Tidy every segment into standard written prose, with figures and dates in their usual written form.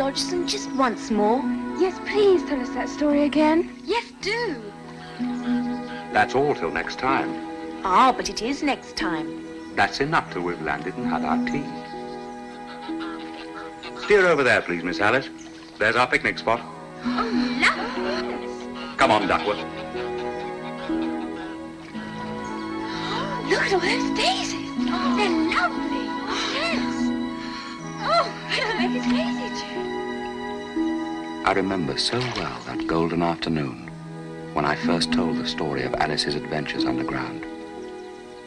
Dodgson, just once more? Yes, please tell us that story again. Yes, do. That's all till next time. Ah, but it is next time. That's enough till we've landed and had our tea. Steer over there, please, Miss Alice. There's our picnic spot. Oh, lovely. Come on, Duckworth. Look at all those daisies. Oh, they're lovely. Oh, yes. Oh, it'll make us crazy, too. I remember so well that golden afternoon when I first told the story of Alice's adventures underground.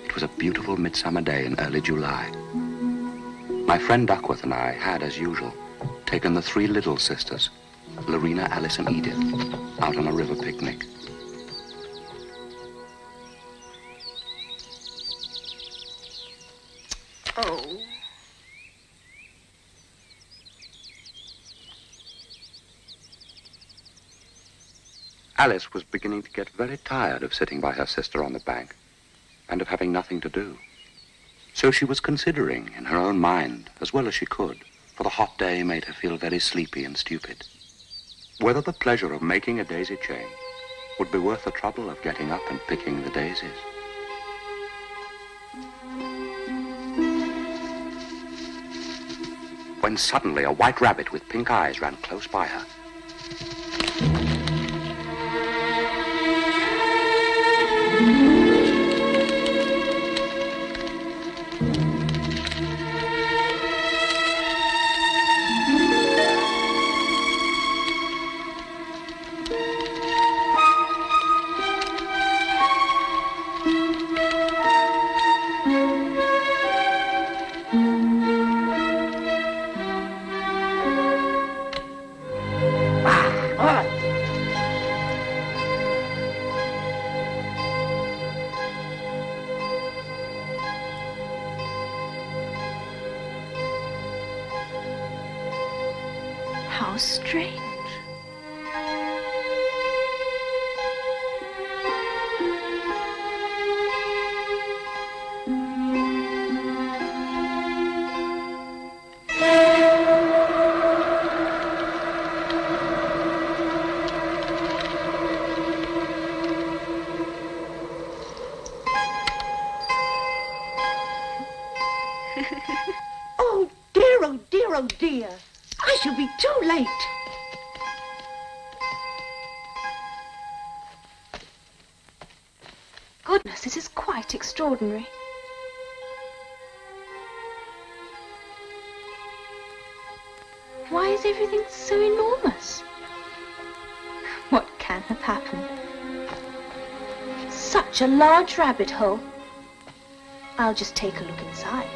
It was a beautiful midsummer day in early July. My friend Duckworth and I had, as usual, taken the three little sisters, Lorena, Alice, and Edith, out on a river picnic. Oh. Alice was beginning to get very tired of sitting by her sister on the bank and of having nothing to do. So she was considering in her own mind, as well as she could, for the hot day made her feel very sleepy and stupid, whether the pleasure of making a daisy chain would be worth the trouble of getting up and picking the daisies. When suddenly a white rabbit with pink eyes ran close by her. How strange. Oh dear, oh dear, oh dear. I shall be too late. Goodness, this is quite extraordinary. Why is everything so enormous? What can have happened? Such a large rabbit hole. I'll just take a look inside.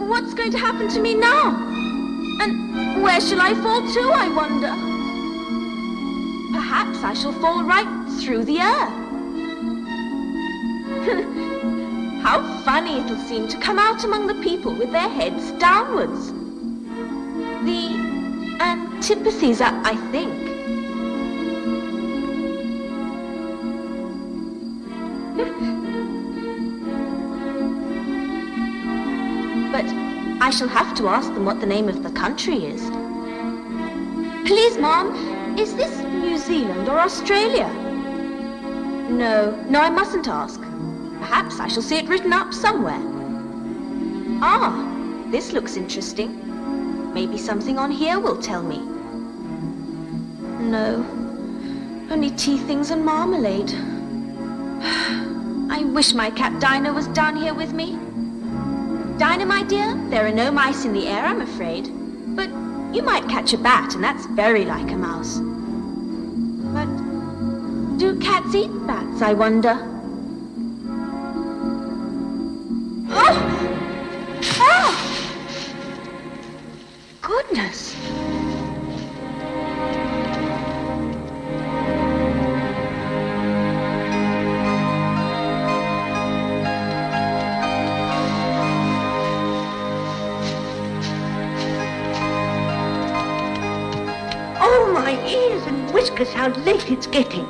What's going to happen to me now? And where shall I fall to, I wonder? Perhaps I shall fall right through the air. How funny it'll seem to come out among the people with their heads downwards. The antipathies, I think. But I shall have to ask them what the name of the country is. Please, Mom, is this New Zealand or Australia? No, I mustn't ask. Perhaps I shall see it written up somewhere. Ah, this looks interesting. Maybe something on here will tell me. No. Only tea things and marmalade. I wish my cat Dinah was down here with me. Dinah, my dear, there are no mice in the air, I'm afraid. But you might catch a bat, and that's very like a mouse. But do cats eat bats, I wonder? Oh! Oh! Goodness! Oh, my ears and whiskers, how late it's getting.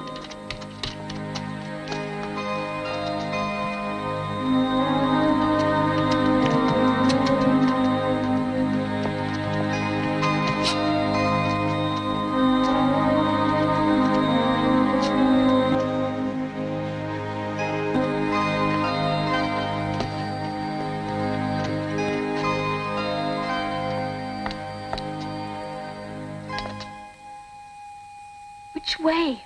Which way?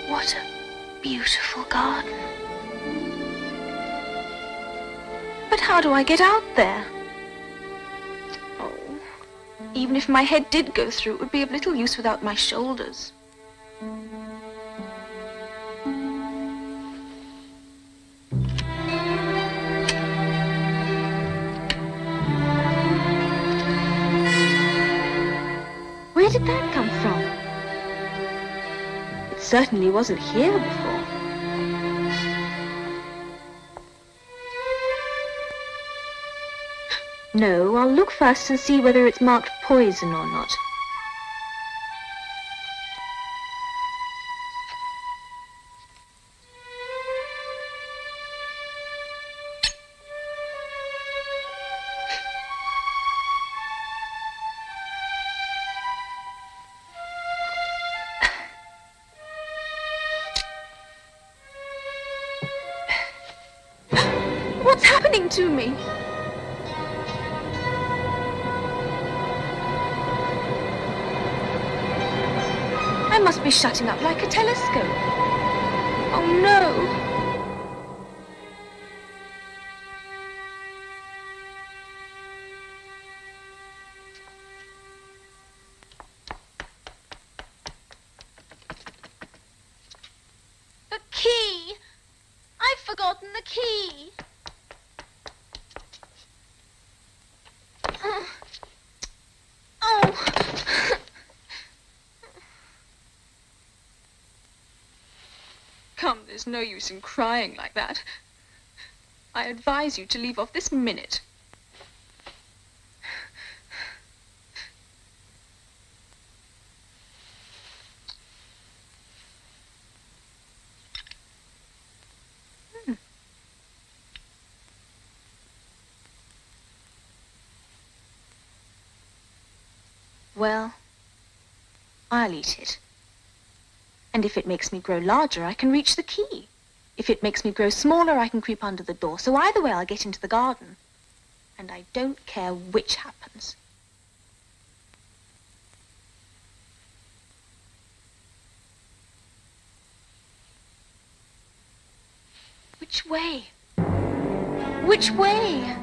What a beautiful garden. But how do I get out there? Oh, even if my head did go through, it would be of little use without my shoulders. Where did that come from? It certainly wasn't here before. No, I'll look first and see whether it's marked poison or not. What's happening to me? I must be shutting up like a telescope. Oh no! The key! I've forgotten the key. Oh. Come, there's no use in crying like that. I advise you to leave off this minute. Well, I'll eat it. And if it makes me grow larger, I can reach the key. If it makes me grow smaller, I can creep under the door. So either way, I'll get into the garden. And I don't care which happens. Which way? Which way?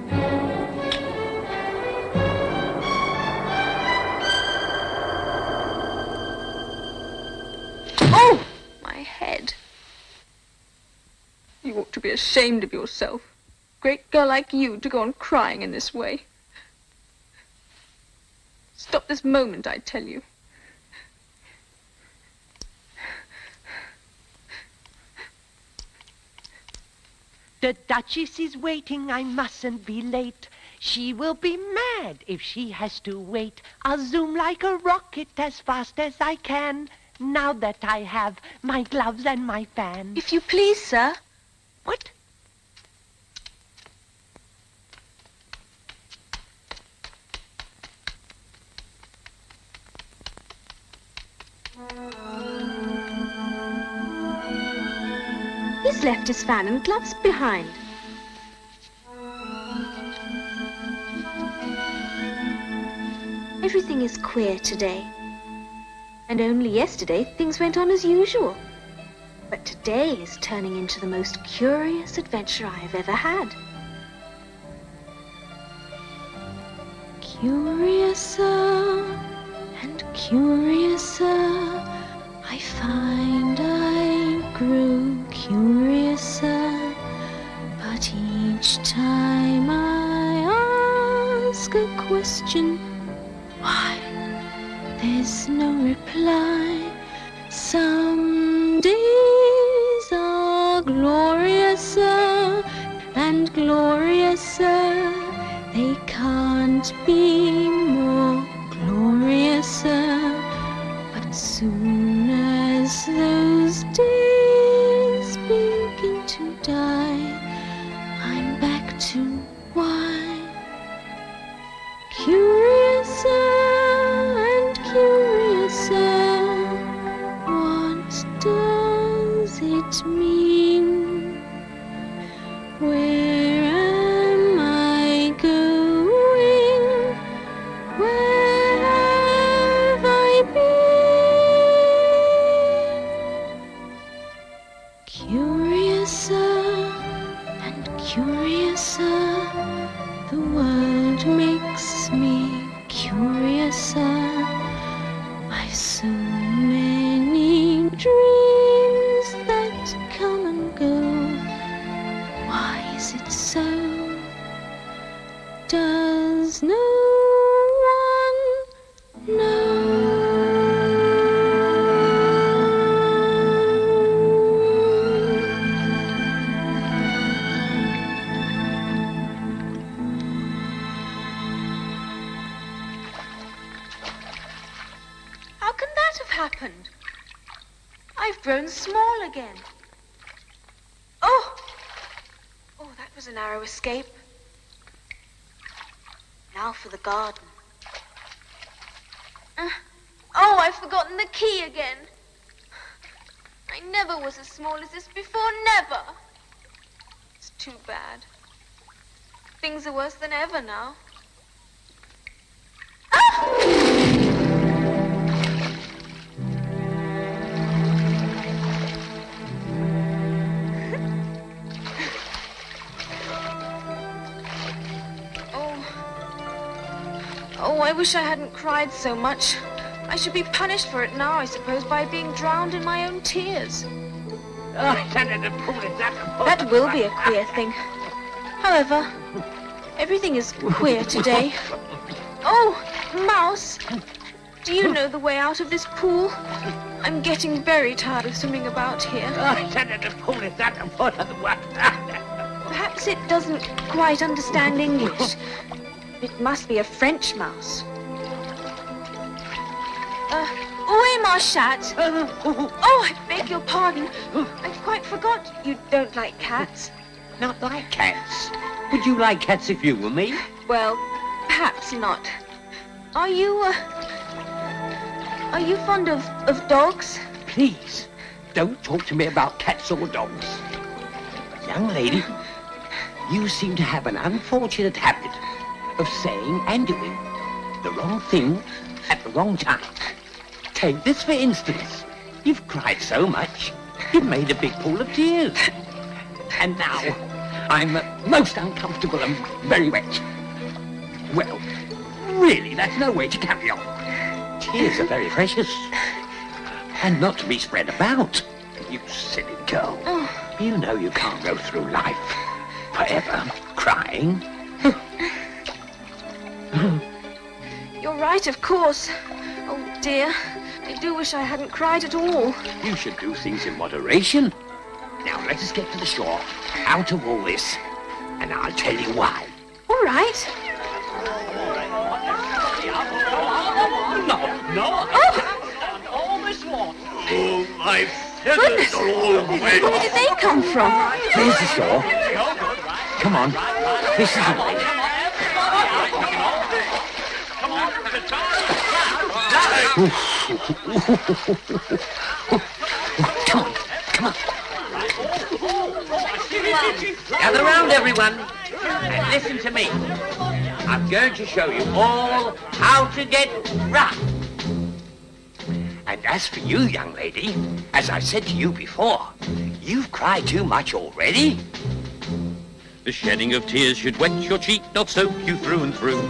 Oh! My head. You ought to be ashamed of yourself. Great girl like you to go on crying in this way. Stop this moment, I tell you. The Duchess is waiting, I mustn't be late. She will be mad if she has to wait. I'll zoom like a rocket as fast as I can, now that I have my gloves and my fan. If you please, sir. What? He's left his fan and gloves behind. Everything is queer today. And only yesterday things went on as usual. But today is turning into the most curious adventure I have ever had. Curiouser and curiouser, I find I grew curiouser, but each time I ask a question, why, there's no reply. Some days are gloriouser and gloriouser, they can't be more gloriouser. But soon as those days begin to die, I'm back to why. Curiouser and curiouser, what does it mean? Where am I going? Where have I been? Curiouser and curiouser, the world makes me curiouser. I've so many dreams that come and go. Why is it so? Does no one know? How can that have happened? I've grown small again. Oh! Oh, that was a narrow escape. Now for the garden. Oh, I've forgotten the key again. I never was as small as this before, never. It's too bad. Things are worse than ever now. Oh, I wish I hadn't cried so much. I should be punished for it now, I suppose, by being drowned in my own tears. That will be a queer thing. However, everything is queer today. Oh, Mouse, do you know the way out of this pool? I'm getting very tired of swimming about here. Perhaps it doesn't quite understand English. It must be a French mouse. Où est ma chatte? Oh, I beg your pardon. I quite forgot you don't like cats. Not like cats? Would you like cats if you were me? Well, perhaps not. Are you fond of dogs? Please, don't talk to me about cats or dogs. Young lady, you seem to have an unfortunate habit of saying and doing the wrong thing at the wrong time. Take this for instance. You've cried so much, you've made a big pool of tears. And now, I'm most uncomfortable and very wet. Well, really, that's no way to carry on. Tears are very precious. And not to be spread about. You silly girl. You know you can't go through life forever crying. You're right, of course. Oh, dear. I do wish I hadn't cried at all. You should do things in moderation. Now, let us get to the shore, out of all this, and I'll tell you why. All right. No. All this water. Oh, my Goodness. Where did they come from? There's the shore. Come on. This is the way. Come on. Gather round, everyone, and listen to me. I'm going to show you all how to get rough. And as for you, young lady, as I said to you before, you've cried too much already. The shedding of tears should wet your cheek, not soak you through and through.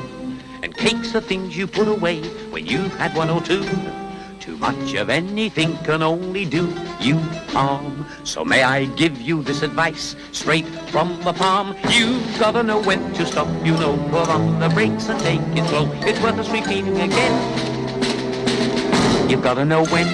And cakes are things you put away when you've had one or two. Too much of anything can only do you harm. So may I give you this advice, straight from the palm. You've gotta know when to stop, you know, put on the brakes and take it slow. It's worth us repeating again. You've gotta know when.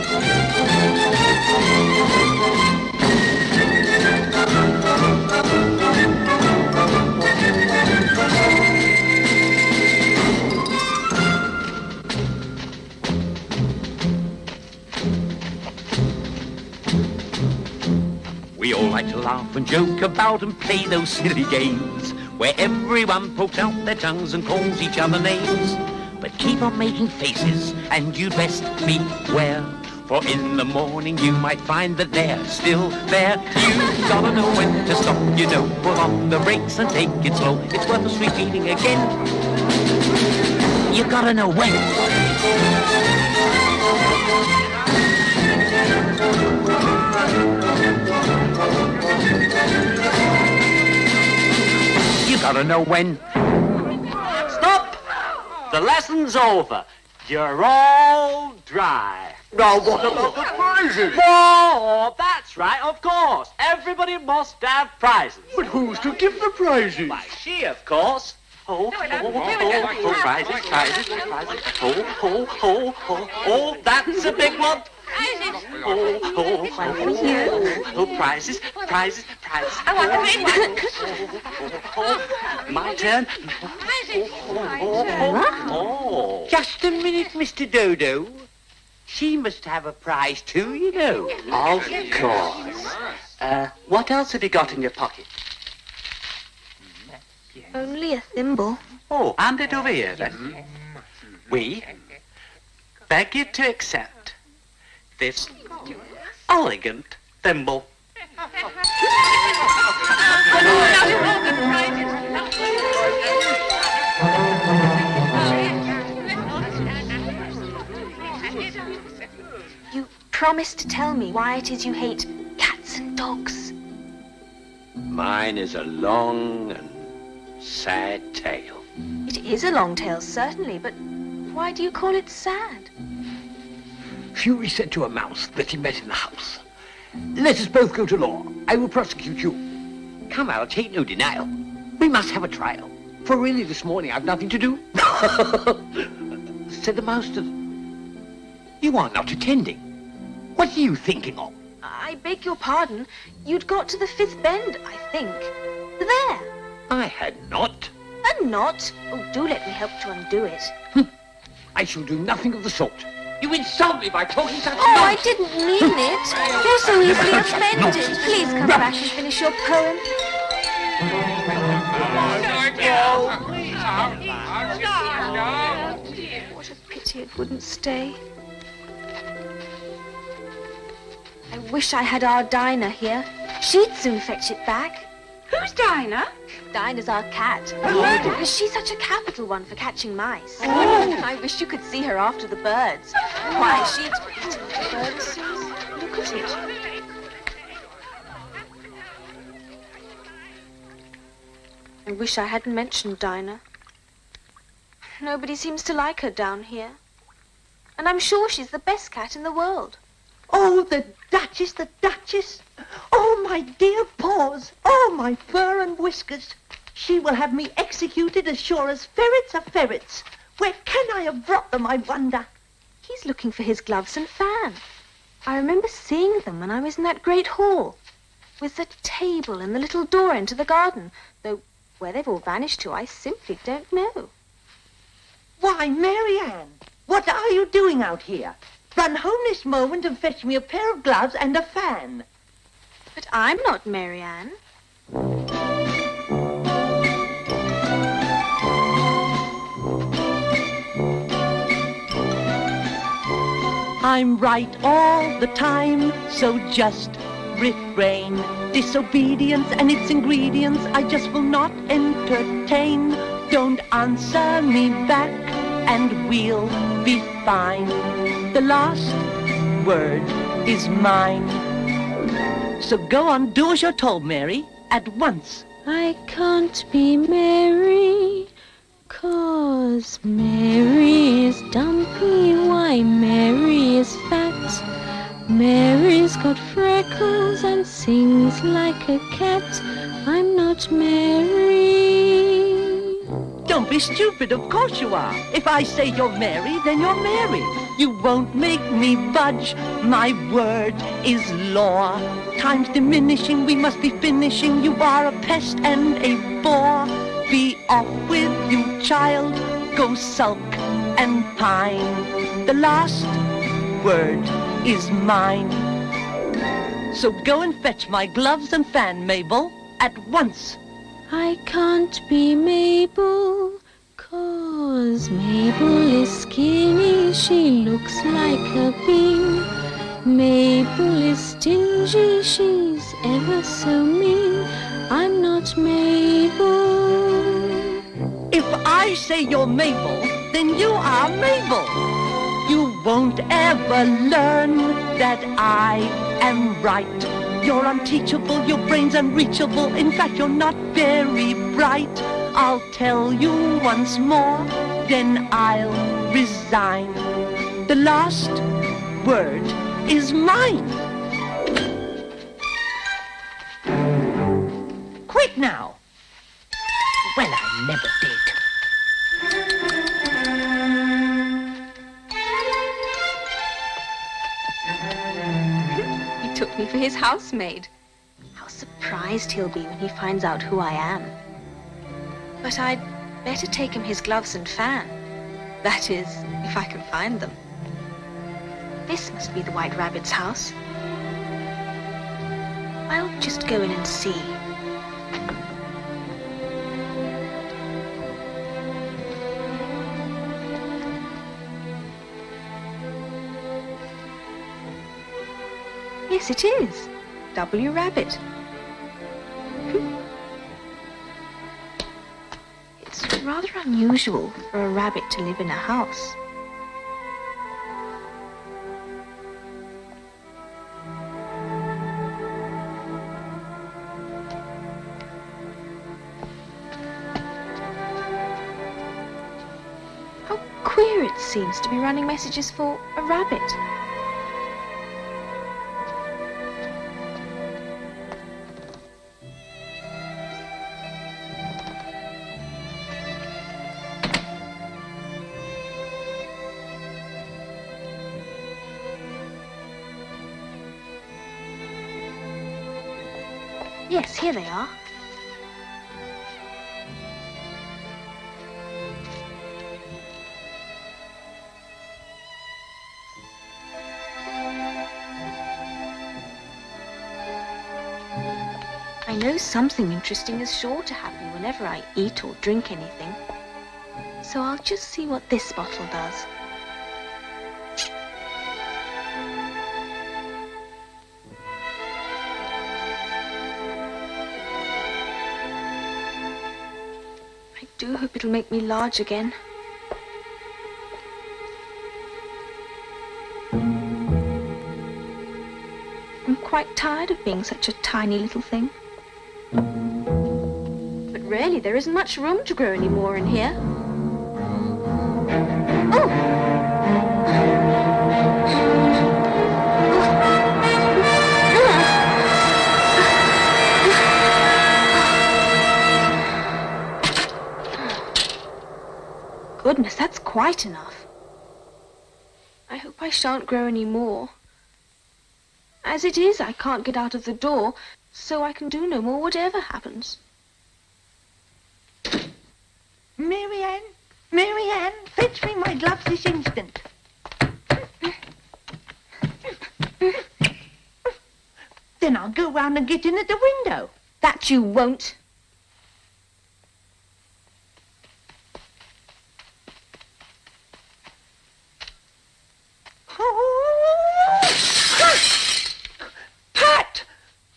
We all like to laugh and joke about and play those silly games where everyone pokes out their tongues and calls each other names. But keep on making faces and you'd best beware, for in the morning you might find that they're still there. You've gotta know when to stop, you know, put on the brakes and take it slow. It's worth us repeating again. You gotta know when. You gotta know when. Stop! The lesson's over. You're all dry. Now, what about the prizes? Oh, that's right, of course. Everybody must have prizes. But who's to give the prizes? Why, she, of course. Oh, prizes. Oh, that's a big one. Prizes. I want the big one. My turn. Oh. Just a minute, Mr. Dodo. She must have a prize too, you know. Of course. What else have you got in your pocket? Only a thimble. Oh, hand it over here, then. We beg you to accept this elegant thimble. You promised to tell me why it is you hate cats and dogs. Mine is a long and sad tale. It is a long tale, certainly, but why do you call it sad? Fury said to a mouse that he met in the house, "Let us both go to law. I will prosecute you." Come, I'll take no denial. We must have a trial. For really this morning I've nothing to do. Said the mouse to "You are not attending. What are you thinking of?" I beg your pardon. You'd got to the fifth bend, I think. There. I had not. A knot? Oh, do let me help to undo it. I shall do nothing of the sort. You insult me by talking such Oh, I nonsense. didn't mean it. You're so easily offended. Please come back and finish your poem. What a pity it wouldn't stay. I wish I had our Dinah here. She'd soon fetch it back. Who's Dinah? Dinah's our cat. She's such a capital one for catching mice. I wish you could see her after the birds. Why, she'd eat the birds. Look at it. I wish I hadn't mentioned Dinah. Nobody seems to like her down here. And I'm sure she's the best cat in the world. Oh, the Duchess, the Duchess. Oh, my dear paws. Oh, my fur and whiskers. She will have me executed as sure as ferrets are ferrets. Where can I have brought them, I wonder? He's looking for his gloves and fan. I remember seeing them when I was in that great hall. with the table and the little door into the garden, though where they've all vanished to, I simply don't know. Why, Marianne, what are you doing out here? Run home this moment and fetch me a pair of gloves and a fan. But I'm not Marianne. I'm right all the time, so just refrain. Disobedience and its ingredients I just will not entertain. Don't answer me back and we'll be fine. The last word is mine. So go on, do as you're told, Mary, at once. I can't be Mary, 'cause Mary is dumpy. Why, Mary is fat. Mary's got freckles and sings like a cat. I'm not Mary. Don't be stupid, of course you are. If I say you're Mary, then you're Mary. You won't make me budge, my word is law. Time's diminishing, we must be finishing. You are a pest and a bore. Be off with you, child, go sulk and pine. The last word is mine. So go and fetch my gloves and fan, Mabel, at once. I can't be Mabel, 'cause Mabel is skinny. She looks like a bean. Mabel is stingy. She's ever so mean. I'm not Mabel. If I say you're Mabel, then you are Mabel. You won't ever learn that I am right. You're unteachable, your brain's unreachable. In fact, you're not very bright. I'll tell you once more, then I'll resign. The last word is mine. Quick now. Well, I never did. He took me for his housemaid. How surprised he'll be when he finds out who I am. But I'd better take him his gloves and fan. That is, if I can find them. This must be the White Rabbit's house. I'll just go in and see. Yes, it is. W. Rabbit. It's rather unusual for a rabbit to live in a house. How queer it seems to be running messages for a rabbit. Yes, here they are. I know something interesting is sure to happen whenever I eat or drink anything. So I'll just see what this bottle does. I do hope it'll make me large again. I'm quite tired of being such a tiny little thing. But really, there isn't much room to grow any more in here. Oh! Goodness, that's quite enough. I hope I shan't grow any more. As it is, I can't get out of the door, so I can do no more whatever happens. Mary Ann, fetch me my gloves this instant. Then I'll go round and get in at the window. That you won't.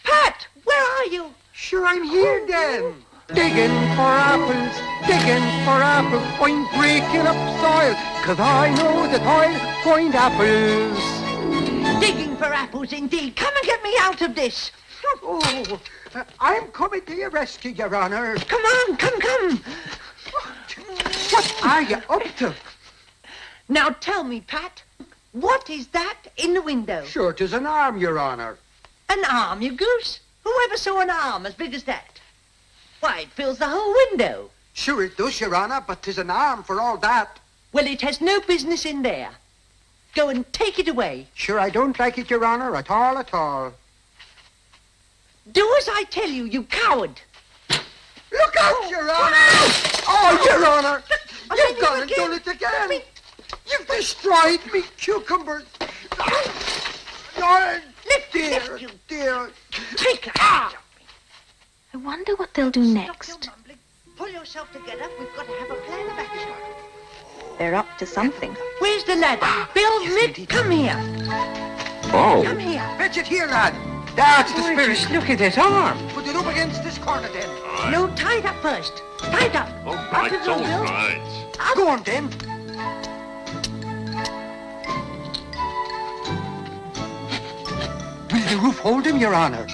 Pat, where are you? Sure, I'm here then. Digging for apples, I'm breaking up soil, 'cause I know that I'll find apples. Digging for apples indeed. Come and get me out of this. Oh, I'm coming to your rescue, Your Honour. Come on, come. What are you up to? Now tell me, Pat, what is that in the window? Sure, 'tis an arm, Your Honour. An arm, you goose? Whoever saw an arm as big as that? Why, it fills the whole window. Sure it does, Your Honour, but 'tis an arm for all that. Well, it has no business in there. Go and take it away. Sure, I don't like it, Your Honour, at all. Do as I tell you, you coward. Look out, Your Honour! Oh, Your Honour! You've you gone and again. done it again! You've destroyed me cucumbers! Oh, dear. Take your hands off me. I wonder what they'll do Stop next. your mumbling. Pull yourself together. We've got to have a plan of action. They're up to something. Where's the ladder? Bill, Mick, come here. Oh. Come here. Fetch it here, lad. That's the spirit. Just look at that arm. Put it up against this corner, then. No, tie it up first. Tie it up. All Up right, you go, all Bill. right. Go on, then. Will the roof hold him, Your Honour?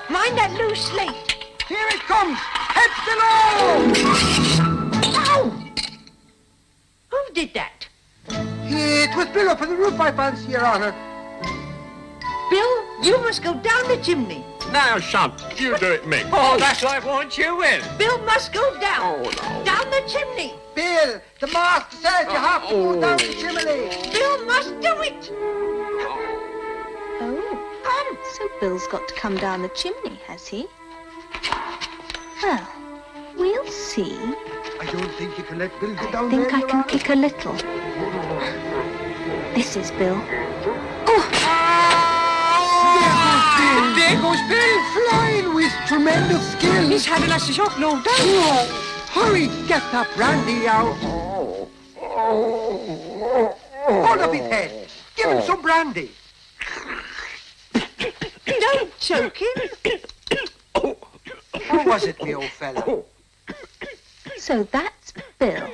Mind that loose slate. Here it comes! Head below! Ow! Who did that? It was Bill up on the roof, I fancy, Your Honour. Bill, you must go down the chimney. Now, shan't you do it, Mick? Oh, that's what I want you in. Bill must go down. Oh, no. Down the chimney. Bill, the master says you have to go down the chimney. Bill must do it. Oh, so Bill's got to come down the chimney, has he? Well, we'll see. I don't think you can let Bill get I down think there, I Your can Honour. kick a little. This is Bill. There goes Bill, flying with tremendous skill. He's having us a shock, no doubt. Oh, hurry, get that brandy out. Hold up his head. Give him some brandy. Don't choke him. Who was it, me old fella? So that's Bill.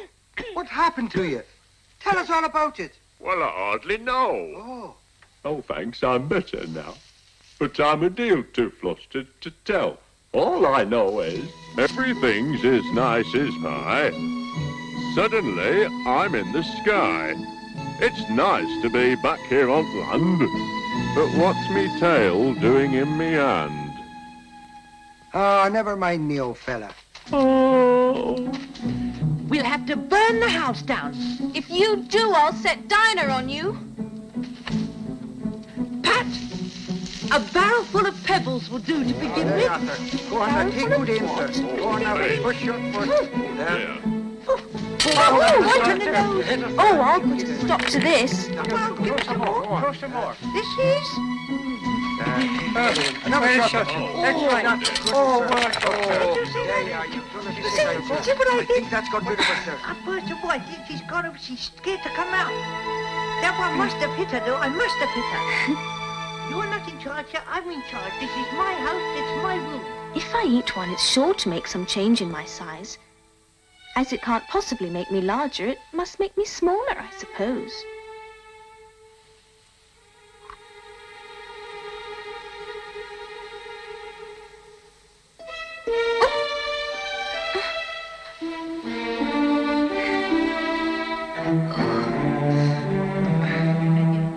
What happened to you? Tell us all about it. Well, I hardly know. Oh. Oh, thanks, I'm better now. But I'm a deal too flustered to tell. All I know is everything's as nice as pie. Suddenly, I'm in the sky. It's nice to be back here on land. But what's me tail doing in me hand? Oh, never mind me old fella. Oh. We'll have to burn the house down. If you do, I'll set Dinah on you. Pat, a barrel full of pebbles will do to begin There, with. Arthur. Go on now, take good aim, sir. Go on now, push your foot. There. Yeah. Oh, right on the nose. Oh, I'll put a stop to this. Well, give us some more. Throw some more. This is... Another shot. That's right. Oh, well, there you are. You've done it this time, sir. See what I did? think that's got rid of us, sir. I burst her boy. She's got her. She's scared to come out. That one must have hit her, though. I must have hit her. You're not in charge here. I'm in charge. This is my house. It's my room. If I eat one, it's sure to make some change in my size. As it can't possibly make me larger, it must make me smaller, I suppose.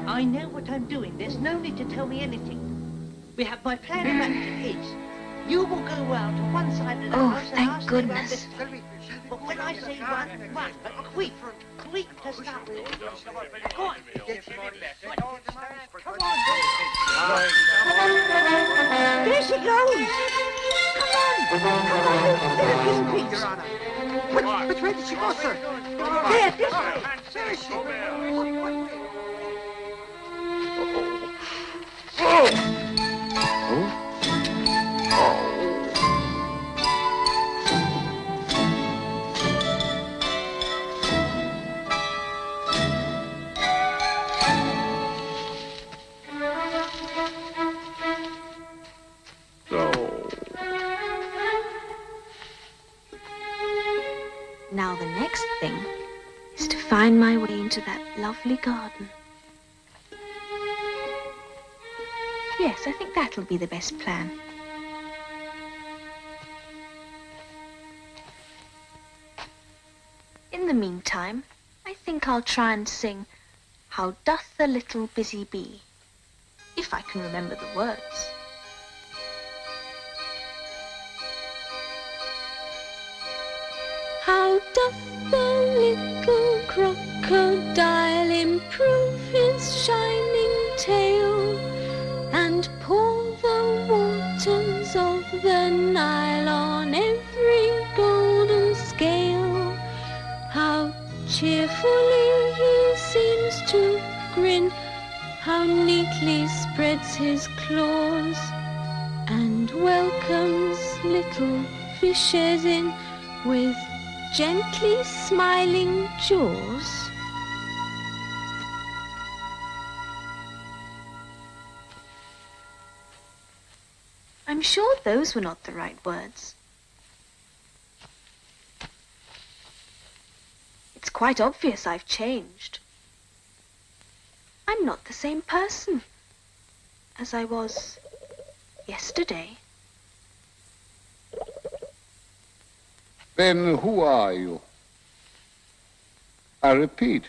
I know what I'm doing. There's no need to tell me anything. We have my plan of action is You will go out to one side of the Oh, house and thank I'll stay goodness. round this. But when I say run, run. But quick to start with. Go on. Come on. There she goes. Come on. There, kiss Pete. Your Honor. Which way did she go, sir? There, this way. Where is she? Now the next thing is to find my way into that lovely garden. Yes, I think that'll be the best plan. In the meantime, I think I'll try and sing How Doth the Little Busy Bee, if I can remember the words. How doth the little crocodile improve his shining tail and pour the waters of the Nile on every golden scale? How cheerfully he seems to grin, how neatly spreads his claws and welcomes little fishes in with gently smiling jaws. I'm sure those were not the right words. It's quite obvious I've changed. I'm not the same person as I was yesterday. Then who are you? I repeat,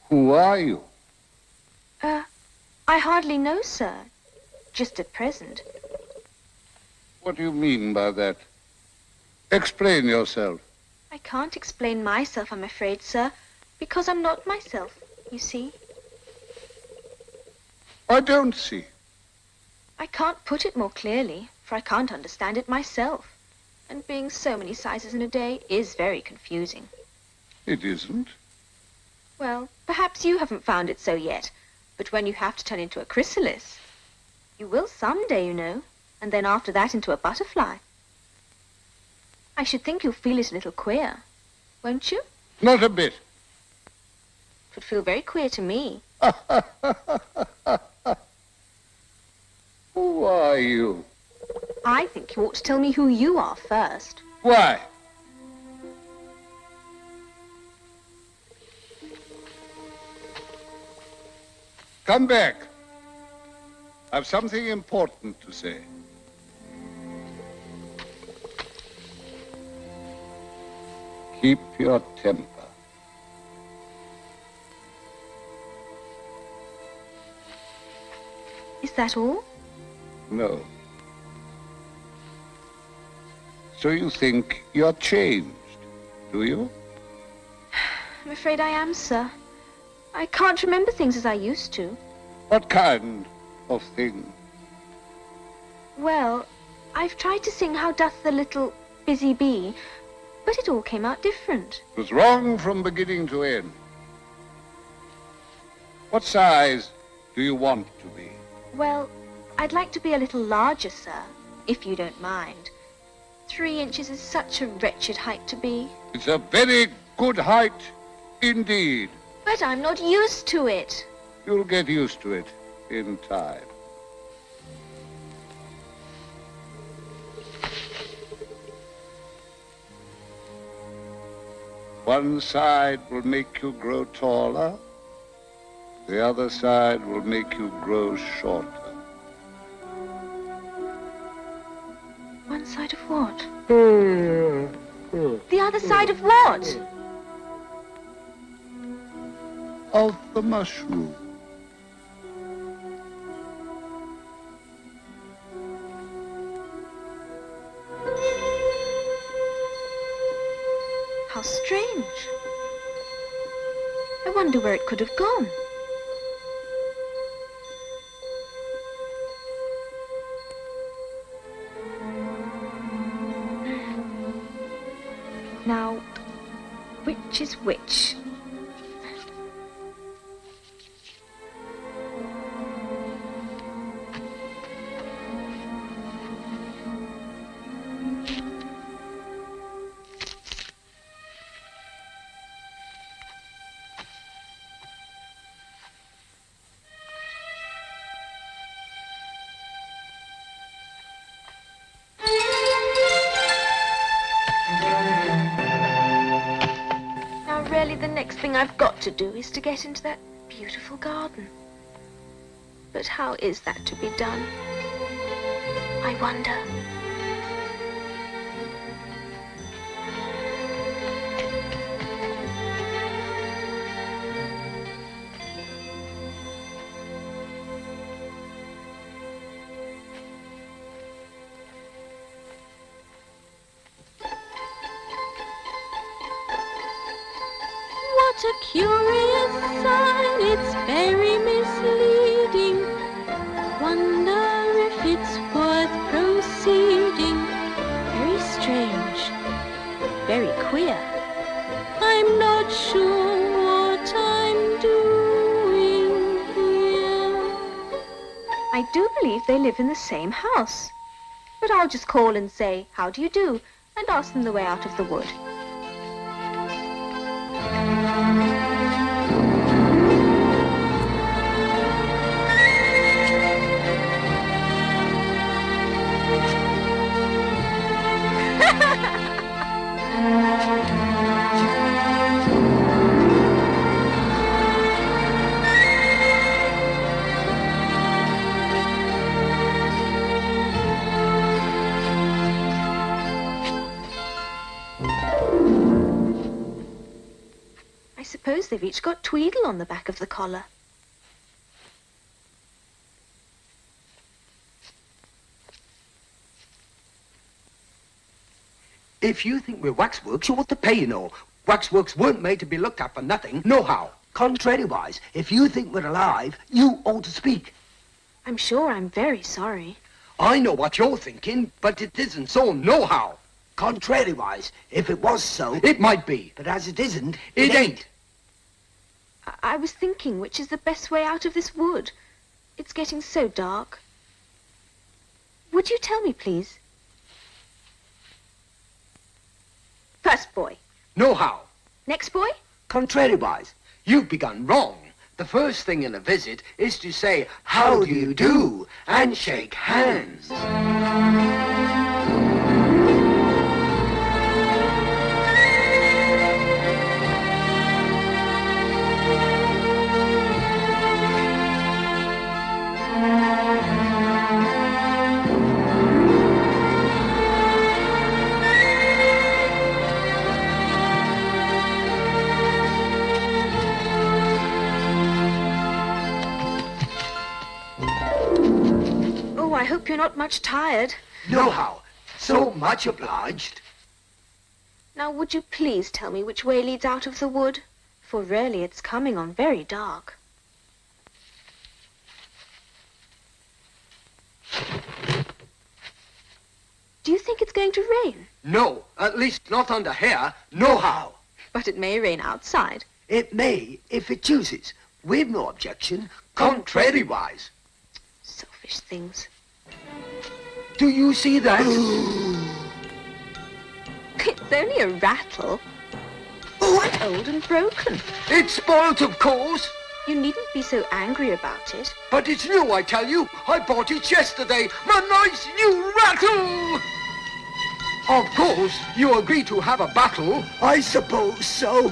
who are you? I hardly know, sir. Just at present. What do you mean by that? Explain yourself. I can't explain myself, I'm afraid, sir, because I'm not myself, you see. I don't see. I can't put it more clearly, for I can't understand it myself. And being so many sizes in a day is very confusing. It isn't. Well, perhaps you haven't found it so yet, but when you have to turn into a chrysalis, you will someday, you know, and then after that into a butterfly. I should think you'll feel it a little queer, won't you? Not a bit. It would feel very queer to me. Who are you? I think you ought to tell me who you are first. Why? Come back. I've something important to say. Keep your temper. Is that all? No. So you think you're changed, do you? I'm afraid I am, sir. I can't remember things as I used to. What kind of thing? Well, I've tried to sing How Doth the Little Busy Bee, but it all came out different. It was wrong from beginning to end. What size do you want to be? Well, I'd like to be a little larger, sir, if you don't mind. 3 inches is such a wretched height to be. It's a very good height indeed. But I'm not used to it. You'll get used to it in time. One side will make you grow taller. The other side will make you grow shorter. One side of what? The other side of what? Of the mushroom. How strange. I wonder where it could have gone. Now, which is which? Really, the next thing I've got to do is to get into that beautiful garden. But how is that to be done? I wonder. What a curious sign, it's very misleading. Wonder if it's worth proceeding. Very strange. Very queer. I'm not sure what I'm doing here. I do believe they live in the same house. But I'll just call and say, how do you do? And ask them the way out of the wood. I suppose they've each got Tweedle on the back of the collar. If you think we're waxworks, you ought to pay, you know. Waxworks weren't made to be looked at for nothing, nohow. Contrariwise, if you think we're alive, you ought to speak. I'm sure I'm very sorry. I know what you're thinking, but it isn't so, nohow. Contrariwise, if it was so, it might be. But as it isn't, it ain't. I was thinking which is the best way out of this wood. It's getting so dark. Would you tell me, please? First boy. Nohow. Next boy? Contrariwise, you've begun wrong. The first thing in a visit is to say, how do you do, and shake hands. I hope you're not much tired. Nohow. So much obliged. Now, would you please tell me which way leads out of the wood? For really, it's coming on very dark. Do you think it's going to rain? No, at least not under here, nohow. But it may rain outside. It may, if it chooses. We've no objection, contrariwise. Selfish things. Do you see that? It's only a rattle. Quite old and broken. It's spoilt, of course. You needn't be so angry about it. But it's new, I tell you. I bought it yesterday. My nice new rattle! Of course, you agree to have a battle. I suppose so.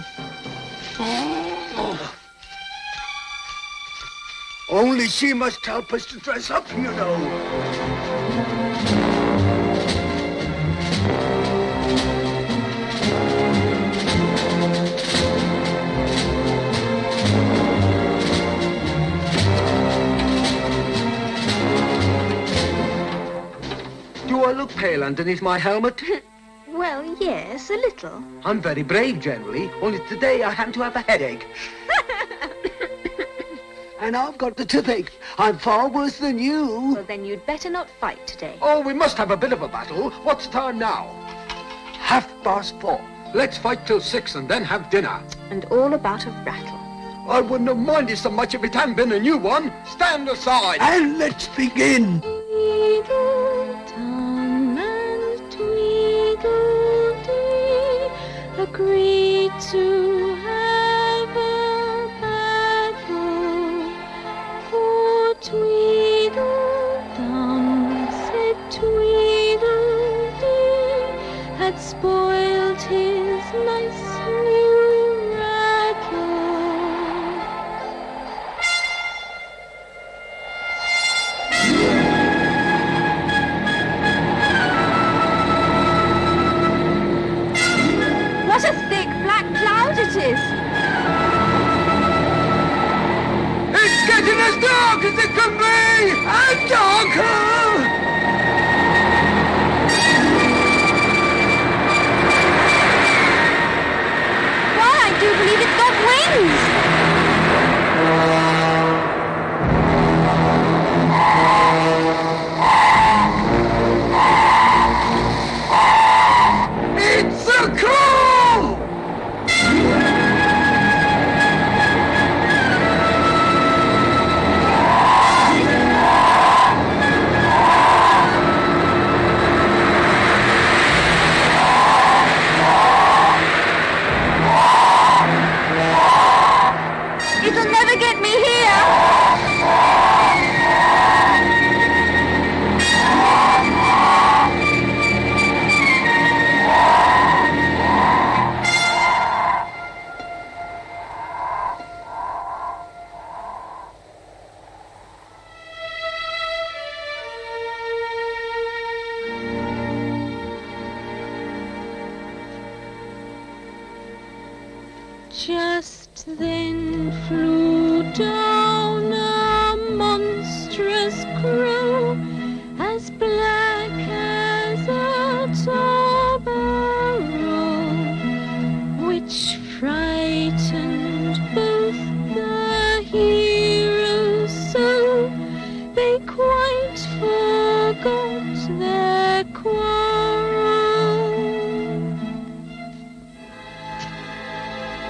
Only she must help us to dress up, you know. Do I look pale underneath my helmet? Well, yes, a little. I'm very brave generally, only today I happen to have a headache. And I've got the toothache. I'm far worse than you. Well, then you'd better not fight today. Oh, we must have a bit of a battle. What's the time now? 4:30. Let's fight till 6 and then have dinner. And all about a rattle. I wouldn't have minded so much if it hadn't been a new one. Stand aside. And let's begin. Tweedledum and Tweedledee agreed to have a battle. For Tweedledum, said Tweedledee, had spoiled his nice new rattle. What a thick black cloud it is! It's getting as dark as it can be! And darker! Why, I do believe it's got wings! It's a crow! It'll never get me here! Just then flew down a monstrous crow, as black as a tobacco, which frightened both the heroes so they quite forgot their quarrel.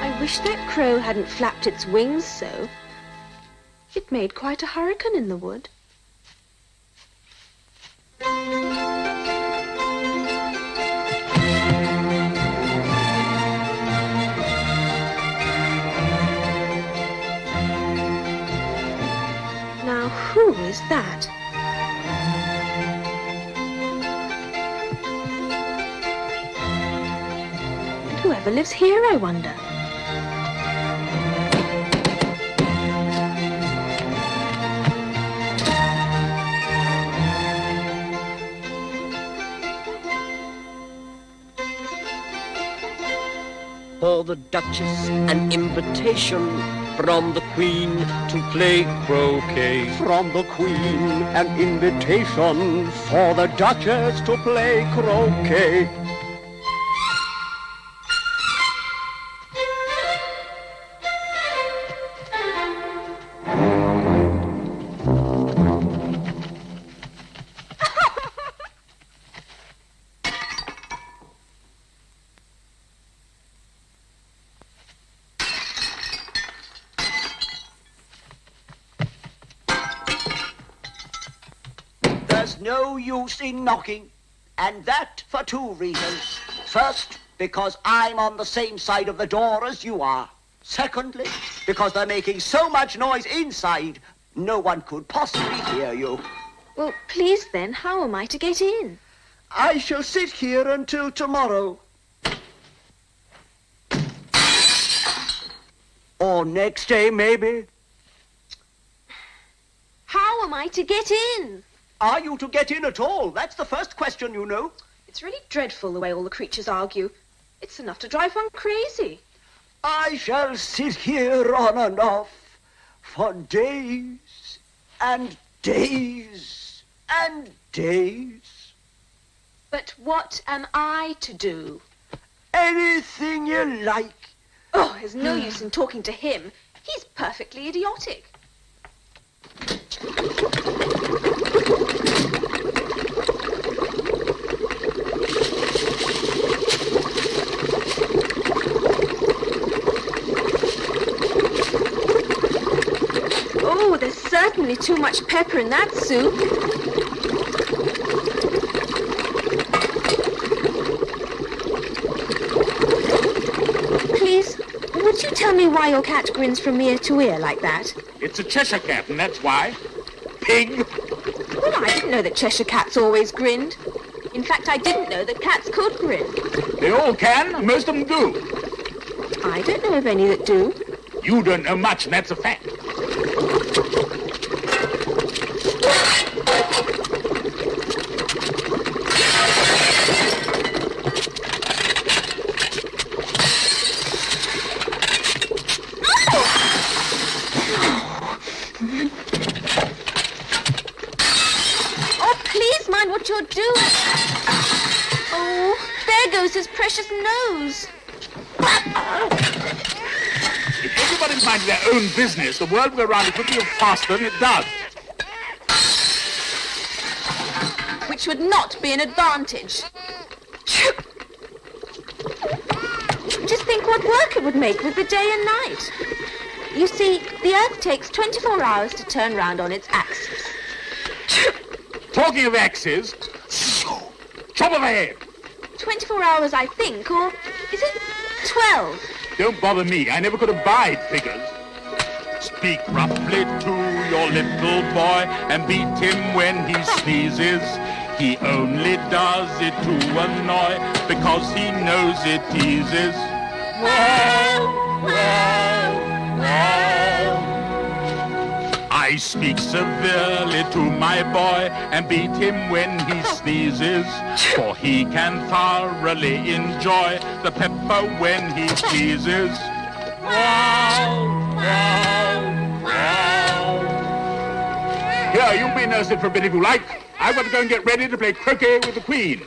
I wish that crow hadn't flapped its wings so. It made quite a hurricane in the wood. Now, who is that? And whoever lives here, I wonder. For the Duchess an invitation from the Queen to play croquet. From the Queen, an invitation for the Duchess to play croquet. There's no use in knocking, and that for two reasons. First, because I'm on the same side of the door as you are. Secondly, because they're making so much noise inside, no one could possibly hear you. Well, please then, how am I to get in? I shall sit here until tomorrow. Or next day, maybe. How am I to get in? Are you to get in at all? That's the first question, you know. It's really dreadful the way all the creatures argue. It's enough to drive one crazy. I shall sit here on and off for days and days and days. But what am I to do? Anything you like. Oh, there's no use in talking to him. He's perfectly idiotic. Oh, there's certainly too much pepper in that soup. Please, would you tell me why your cat grins from ear to ear like that? It's a Cheshire cat, and that's why. Pig! Well, I didn't know that Cheshire cats always grinned. In fact, I didn't know that cats could grin. They all can, most of them do. I don't know of any that do. You don't know much, and that's a fact. What you're doing? Oh, there goes his precious nose. If everybody minded their own business, the world would go round a good deal faster than it does. Which would not be an advantage. Just think what work it would make with the day and night. You see, the Earth takes 24 hours to turn round on its axis. Talking of axes, chop of a head. 24 hours, I think, or is it 12? Don't bother me. I never could abide figures. Speak roughly to your little boy and beat him when he sneezes. He only does it to annoy because he knows it teases. I speak severely to my boy and beat him when he sneezes, for he can thoroughly enjoy the pepper when he teases. Here, you may nurse it for a bit if you like. I've got to go and get ready to play croquet with the Queen.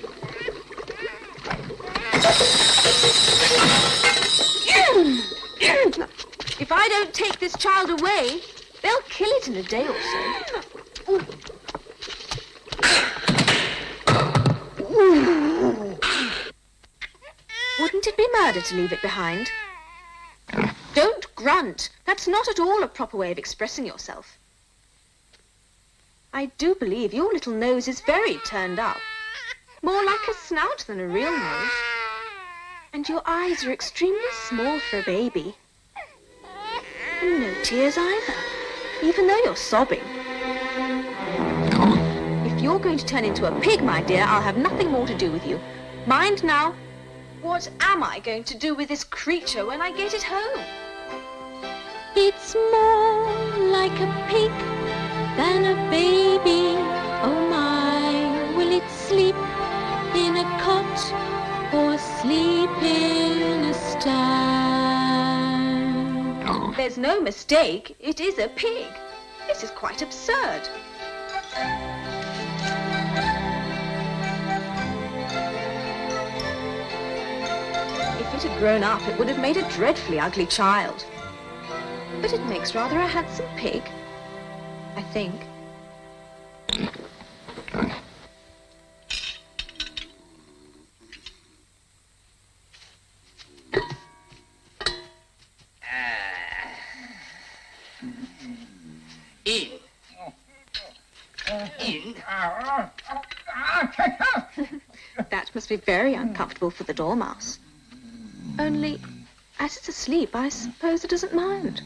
If I don't take this child away, they'll kill it in a day or so. Wouldn't it be murder to leave it behind? Don't grunt. That's not at all a proper way of expressing yourself. I do believe your little nose is very turned up. More like a snout than a real nose. And your eyes are extremely small for a baby. And no tears either, even though you're sobbing. If you're going to turn into a pig, my dear, I'll have nothing more to do with you. Mind now, what am I going to do with this creature when I get it home? It's more like a pig than a baby. Oh my, will it sleep in a cot or sleep in a stall? There's no mistake, it is a pig. This is quite absurd. If it had grown up, it would have made a dreadfully ugly child. But it makes rather a handsome pig, I think. In. That must be very uncomfortable for the dormouse. Only, as it's asleep, I suppose it doesn't mind.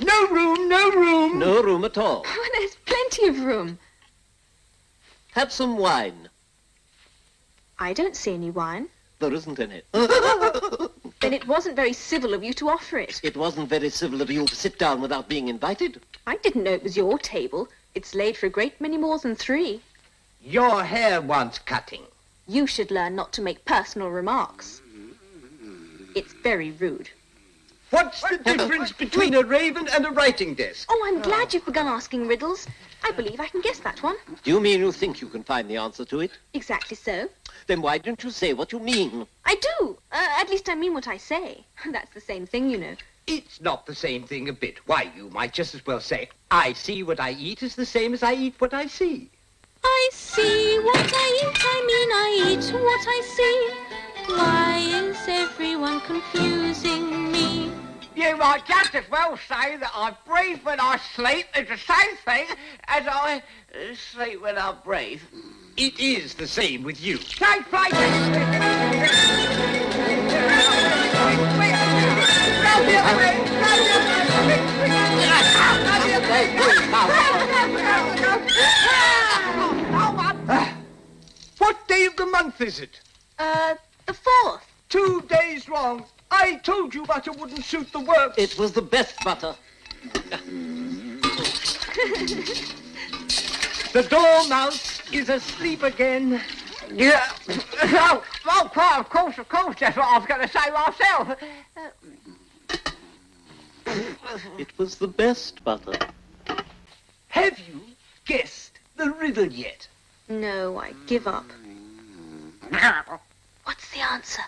No room, no room. No room at all. Oh, there's plenty of room. Have some wine. I don't see any wine. There isn't any. Then it wasn't very civil of you to offer it. It wasn't very civil of you to sit down without being invited. I didn't know it was your table. It's laid for a great many more than 3. Your hair wants cutting. You should learn not to make personal remarks. It's very rude. What's the difference between a raven and a writing desk? Oh, I'm glad you've begun asking riddles. I believe I can guess that one. Do you mean you think you can find the answer to it? Exactly so. Then why don't you say what you mean? I do. At least I mean what I say. That's the same thing, you know. It's not the same thing a bit. Why, you might just as well say, I see what I eat is the same as I eat what I see. I see what I eat, I mean I eat what I see. Why is everyone confusing me? You might just as well say that I breathe when I sleep is the same thing as I sleep when I breathe. It is the same with you. Take place! What day of the month is it? The 4th. 2 days wrong. I told you butter wouldn't suit the works. It was the best butter. The dormouse is asleep again. Yeah. Oh, quite, of course, that's what I was going to say myself. It was the best butter. Have you guessed the riddle yet? No, I give up. What's the answer?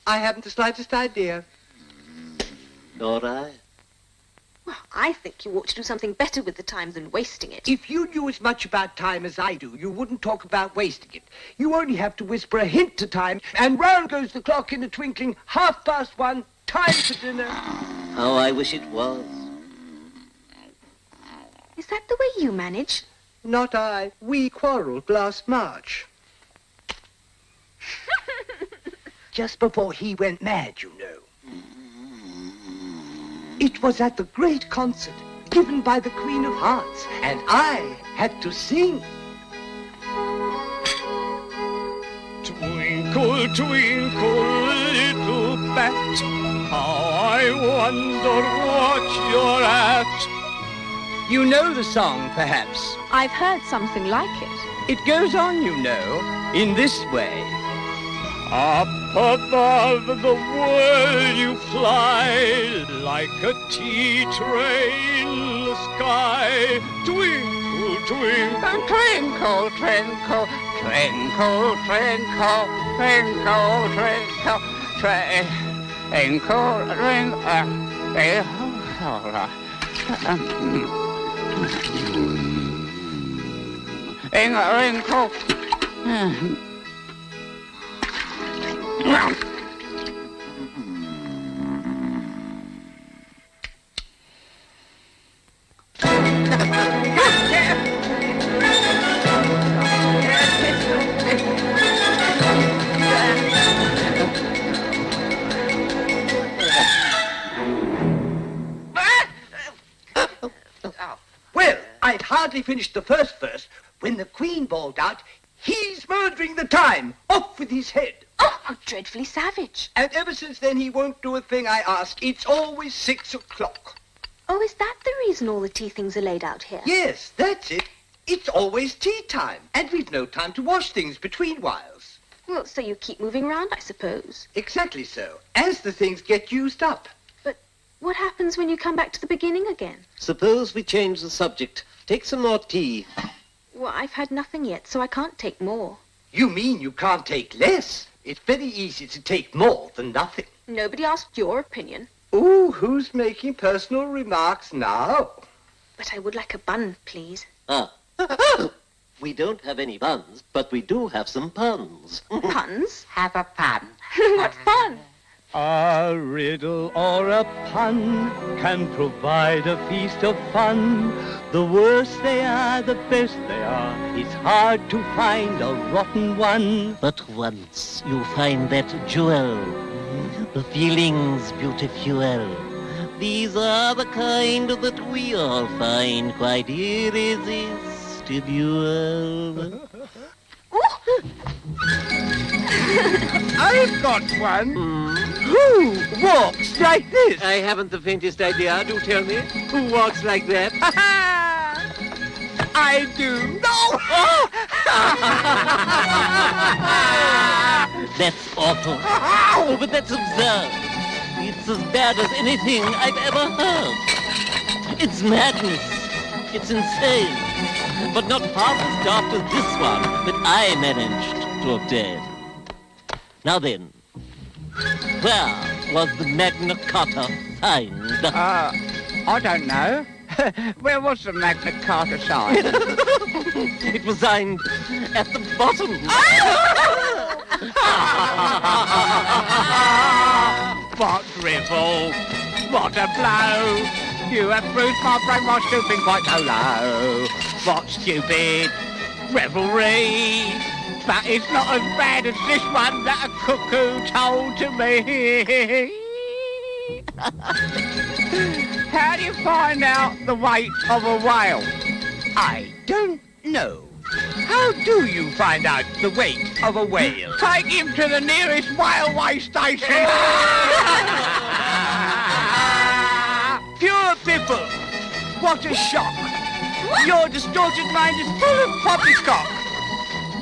I haven't the slightest idea. Nor I. Well, I think you ought to do something better with the time than wasting it. If you knew as much about time as I do, you wouldn't talk about wasting it. You only have to whisper a hint to time, and round goes the clock in a twinkling, 1:30, time for dinner. Oh, I wish it was. Is that the way you manage? Not I. We quarrelled last March. Just before he went mad, you know. It was at the great concert given by the Queen of Hearts, and I had to sing. Twinkle, twinkle, little bat, how I wonder what you're at. You know the song, perhaps. I've heard something like it. It goes on, you know, in this way. Up above the world you fly, like a tea tray in the sky. Twinkle, twinkle, Twinkle, twinkle, twinkle, twinkle, twinkle, twinkle, twinkle, twinkle, twinkle. Well, I'd hardly finished the first verse when the Queen bawled out, "He's murdering the time! Off with his head!" Oh, how dreadfully savage. And ever since then he won't do a thing I ask. It's always 6 o'clock. Oh, is that the reason all the tea things are laid out here? Yes, that's it. It's always tea time, and we've no time to wash things between whiles. Well, so you keep moving around, I suppose. Exactly so, as the things get used up. But what happens when you come back to the beginning again? Suppose we change the subject. Take some more tea. Well, I've had nothing yet, so I can't take more. You mean you can't take less? It's very easy to take more than nothing. Nobody asked your opinion. Ooh, who's making personal remarks now? But I would like a bun, please. Ah. We don't have any buns, but we do have some puns. Puns? Have a pun. What fun! A riddle or a pun can provide a feast of fun. The worse they are, the best they are. It's hard to find a rotten one. But once you find that jewel, the feeling's beautiful. These are the kind that we all find quite irresistible. I've got one. Who walks like this? I haven't the faintest idea. Do tell me. Who walks like that? I do. No! That's awful. Oh, but that's absurd. It's as bad as anything I've ever heard. It's madness. It's insane. But not half as daft as this one that I managed to obtain. Now then, where was the Magna Carta signed? I don't know. Where was the Magna Carta signed? It was signed at the bottom. What drivel! What a blow! You have bruised my brain by stooping quite so low. What stupid revelry! But it's not as bad as this one that a cuckoo told to me. How do you find out the weight of a whale? I don't know. How do you find out the weight of a whale? Take him to the nearest railway station. Pure piffle. What a shock. Your distorted mind is full of poppycock.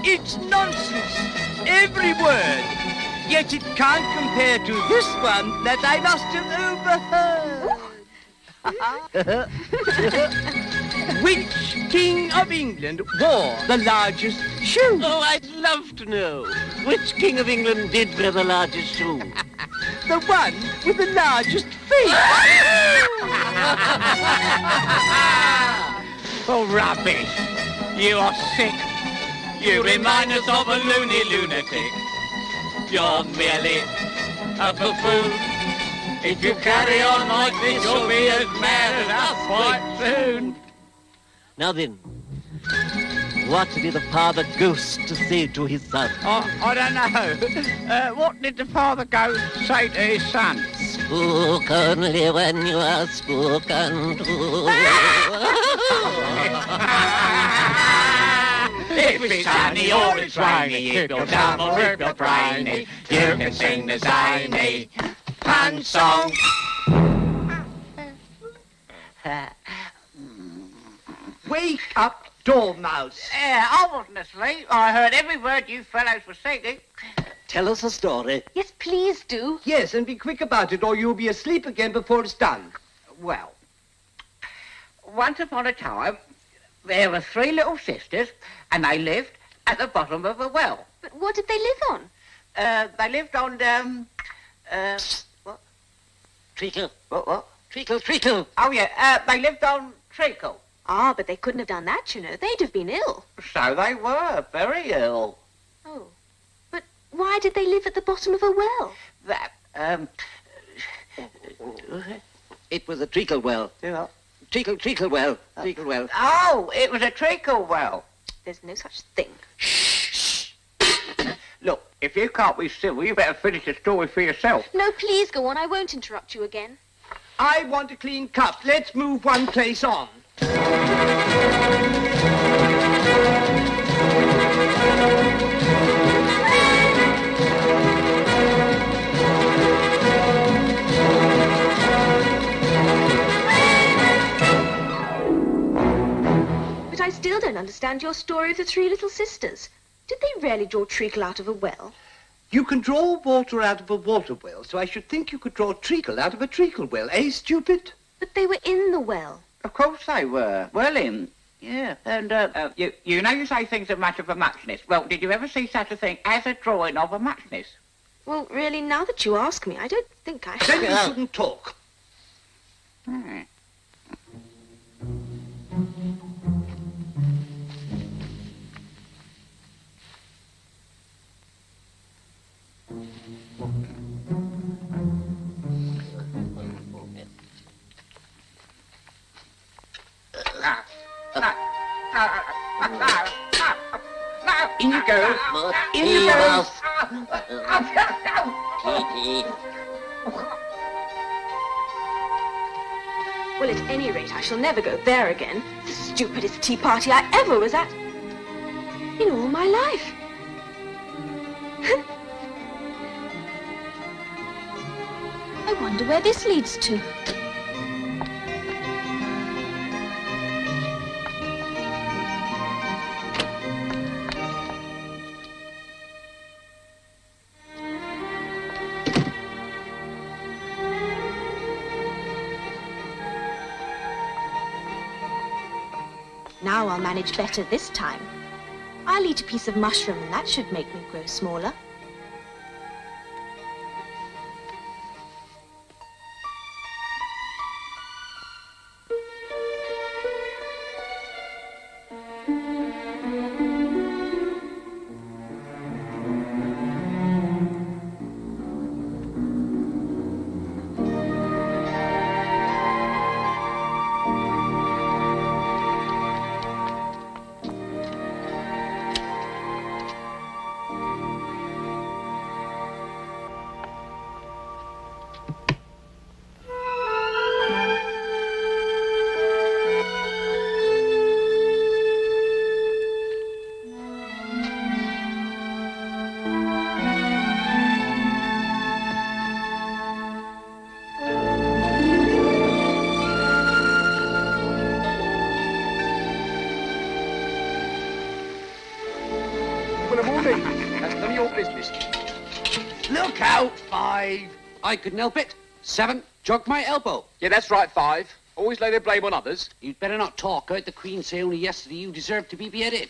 It's nonsense, every word. Yet it can't compare to this one that I must have overheard. Which King of England wore the largest shoe? Oh, I'd love to know. Which King of England did wear the largest shoe? The one with the largest feet. Oh, rubbish. You are sick. You remind us of a loony lunatic. You're merely a buffoon. If you carry on like this, you'll be as mad as us quite soon. Now then, what did the father ghost say to his son? I don't know. What did the father ghost say to his son? Spook only when you are spoken to. If it's sunny or it's rainy, if you're dumb or if you're brainy, you can sing the zany pun song. Wake up, Dormouse. Yeah, I wasn't asleep. I heard every word you fellows were singing. Tell us a story. Yes, please do. Yes, and be quick about it or you'll be asleep again before it's done. Well, once upon a time, there were 3 little sisters, and they lived at the bottom of a well. But what did they live on? They lived on, what? Treacle. What? Treacle. Oh, yeah, they lived on treacle. Ah, but they couldn't have done that, you know. They'd have been ill. So they were, very ill. Oh. But why did they live at the bottom of a well? That, It was a treacle well. Yeah. Treacle well. Treacle well. Oh, it was a treacle well. There's no such thing. Shh. Look, if you can't be civil, you better finish the story for yourself. No, please go on. I won't interrupt you again. I want a clean cup. Let's move one place on. But I still don't understand your story of the 3 little sisters. Did they really draw treacle out of a well? You can draw water out of a water well, so I should think you could draw treacle out of a treacle well, eh, stupid? But they were in the well. Of course they were. Well in. Yeah, and, you know you say things that matter for muchness. Well, did you ever see such a thing as a drawing of a muchness? Well, really, now that you ask me, I don't think I have. Then you shouldn't talk. In you go. In you go. Well, at any rate, I shall never go there again. The stupidest tea party I ever was at in all my life. I wonder where this leads to. Now I'll manage better this time. I'll eat a piece of mushroom and that should make me grow smaller. That's none of your business. Look out, 5. I couldn't help it. 7, jogged my elbow. Yeah, that's right, 5. Always lay the blame on others. You'd better not talk. I heard the Queen say only yesterday you deserved to be beheaded.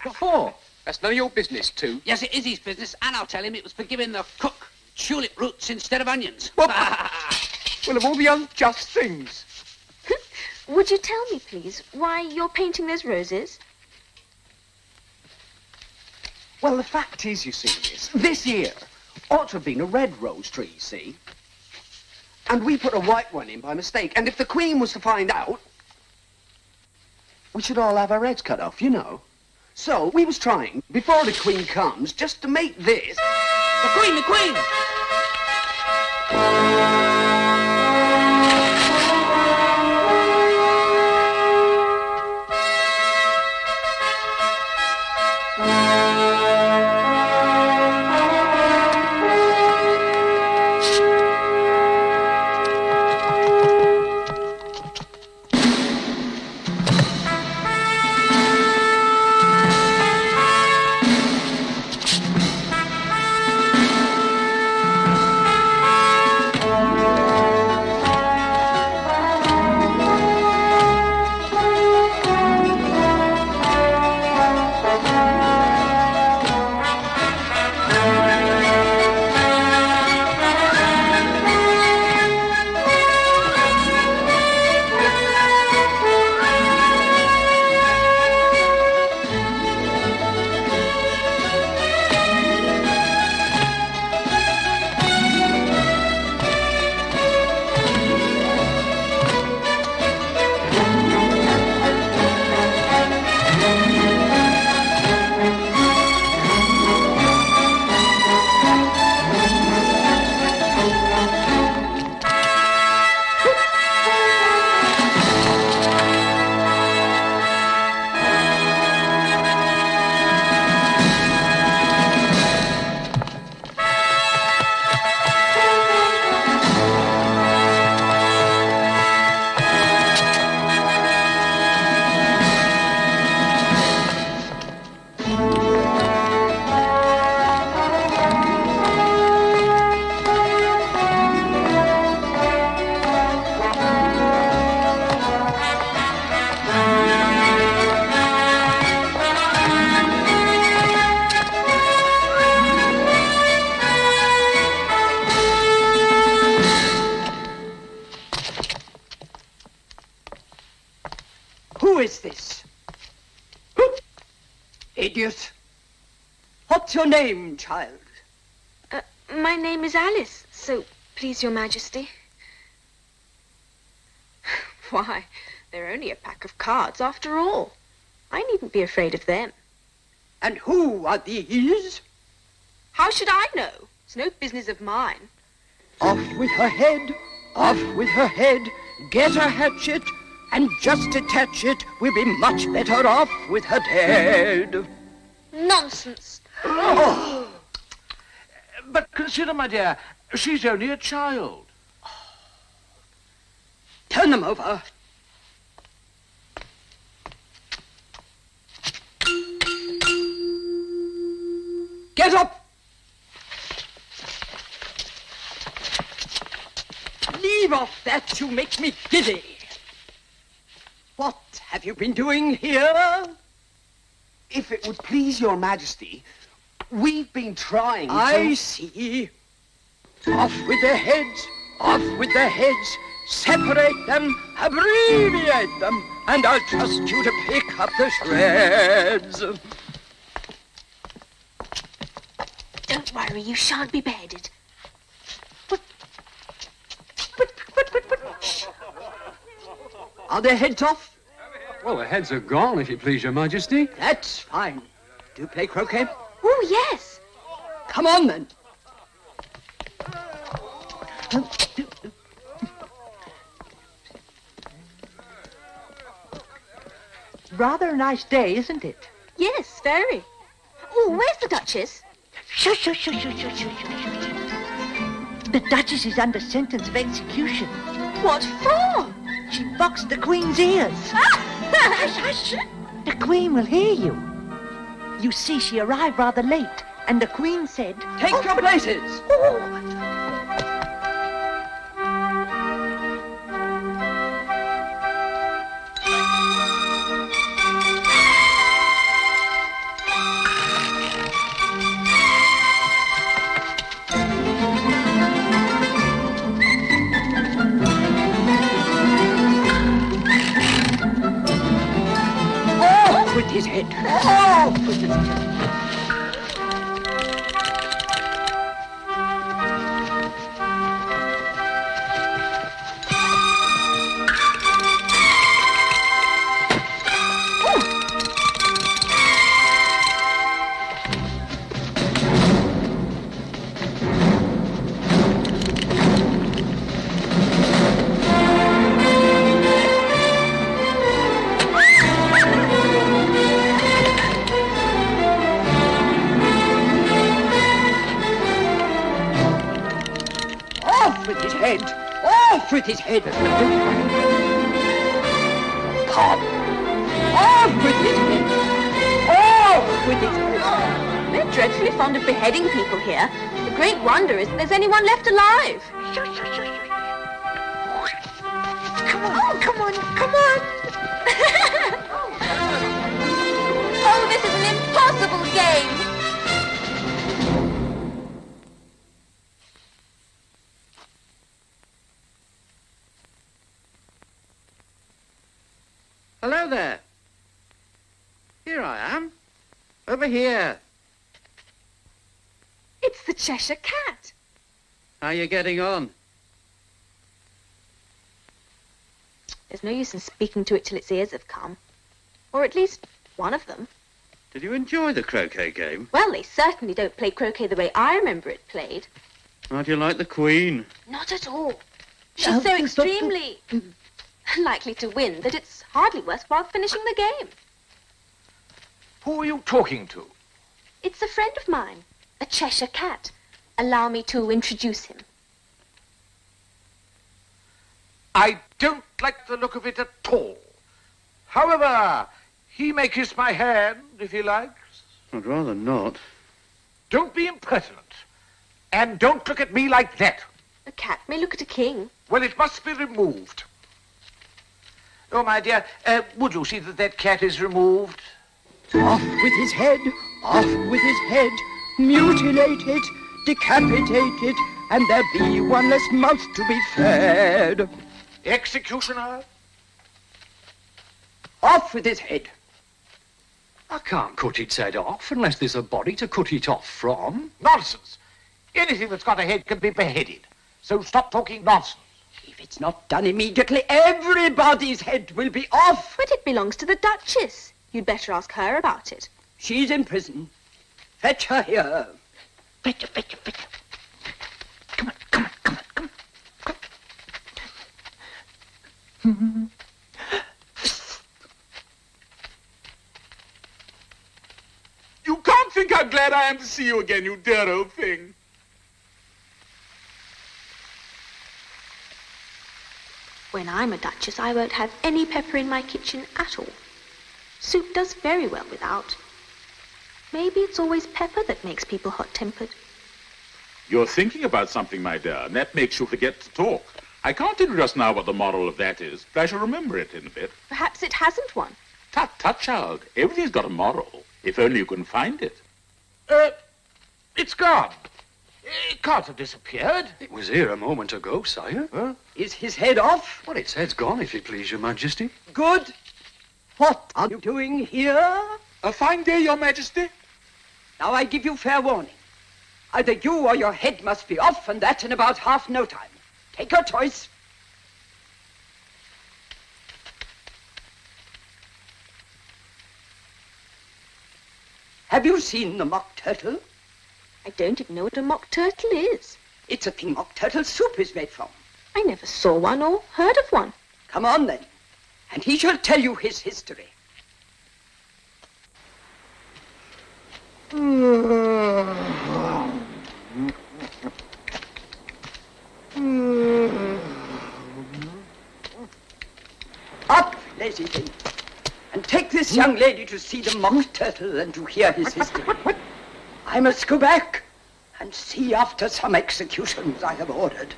What for? That's none of your business, too. Yes, it is his business, and I'll tell him it was for giving the cook tulip roots instead of onions. Well, of all the unjust things. Would you tell me, please, why you're painting those roses? Well, the fact is, you see, this here ought to have been a red rose tree, you see? And we put a white one in by mistake. And if the Queen was to find out, we should all have our heads cut off, you know. So we was trying, before the Queen comes, just to make this... The Queen, the Queen! Who is this? Idiot. What's your name, child? My name is Alice, so please your majesty. Why, they're only a pack of cards after all. I needn't be afraid of them. And who are these? How should I know? It's no business of mine. Off with her head, off with her head, get a hatchet, and just detach it, we'll be much better off with her dead. Nonsense. Oh. But consider, my dear, she's only a child. Turn them over. Get up! Leave off that, you make me giddy. What have you been doing here? If it would please your majesty, we've been trying to... I see. Off with their heads, off with their heads. Separate them, abbreviate them, and I'll trust you to pick up the shreds. Don't worry, you shan't be beheaded. Shh. Are their heads off? Well, the heads are gone, if you please, your majesty. That's fine. Do you play croquet? Oh, yes. Come on, then. Rather a nice day, isn't it? Yes, very. Oh, where's the Duchess? Shush, shush, shush, shush, shush, shush, shush. The Duchess is under sentence of execution. What for? She boxed the Queen's ears. Hush, hush. The Queen will hear you. You see, she arrived rather late, and the Queen said... Take your places. Oh. With his head. Oh! With his head. With his head. Pop. Off with his head. Off with his head. We're dreadfully fond of beheading people here. The great wonder is that there's anyone left alive. Shush, shush, shush. Come on, oh, come on, come on. Oh, this is an impossible game. Hello there. Here I am. Over here. It's the Cheshire Cat. How are you getting on? There's no use in speaking to it till its ears have come. Or at least one of them. Did you enjoy the croquet game? Well, they certainly don't play croquet the way I remember it played. How do you like the Queen? Not at all. She's so extremely likely to win that it's hardly worthwhile finishing the game. Who are you talking to? It's a friend of mine, a Cheshire Cat. Allow me to introduce him. I don't like the look of it at all. However, he may kiss my hand if he likes. I'd rather not. Don't be impertinent. And don't look at me like that. A cat may look at a king. Well, it must be removed. Oh, my dear, would you see that that cat is removed? Off with his head, off with his head. Mutilate it, decapitate it, and there be one less mouth to be fed. Executioner? Off with his head. I can't cut its head off unless there's a body to cut it off from. Nonsense. Anything that's got a head can be beheaded. So stop talking nonsense. If it's not done immediately, everybody's head will be off. But it belongs to the Duchess. You'd better ask her about it. She's in prison. Fetch her here. Fetch her, fetch her, fetch her. Come on, come on, come on, come on. You can't think how glad I am to see you again, you dear old thing. When I'm a Duchess, I won't have any pepper in my kitchen at all. Soup does very well without. Maybe it's always pepper that makes people hot-tempered. You're thinking about something, my dear, and that makes you forget to talk. I can't tell you just now what the moral of that is, but I shall remember it in a bit. Perhaps it hasn't one. Tut, tut, child. Everything's got a moral, if only you can find it. It's gone. It can't have disappeared. It was here a moment ago, sire. Huh? Is his head off? Well, its head's gone, if it please your majesty. Good. What are you doing here? A fine day, your majesty. Now I give you fair warning. Either you or your head must be off, and that in about half no time. Take your choice. Have you seen the mock turtle? I don't even know what a mock turtle is. It's a thing mock turtle soup is made from. I never saw one or heard of one. Come on, then, and he shall tell you his history. Up, lazy thing, and take this young lady to see the mock turtle and to hear his history. I must go back and see after some executions I have ordered.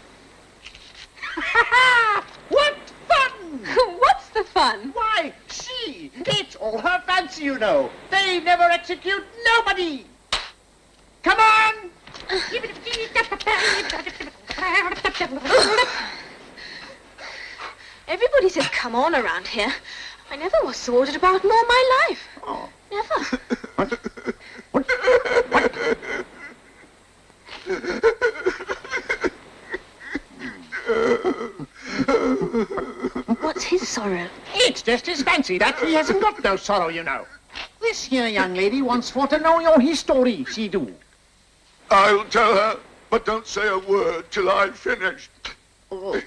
What fun! What's the fun? Why, see, it's all her fancy, you know. They never execute nobody. Come on! Everybody says come on around here. I never was so ordered about more in my life. Oh. Never. What's his sorrow? It's just his fancy that he hasn't got no sorrow, you know. This here young lady wants for to know your history, she do. I'll tell her, but don't say a word till I've finished. Oh.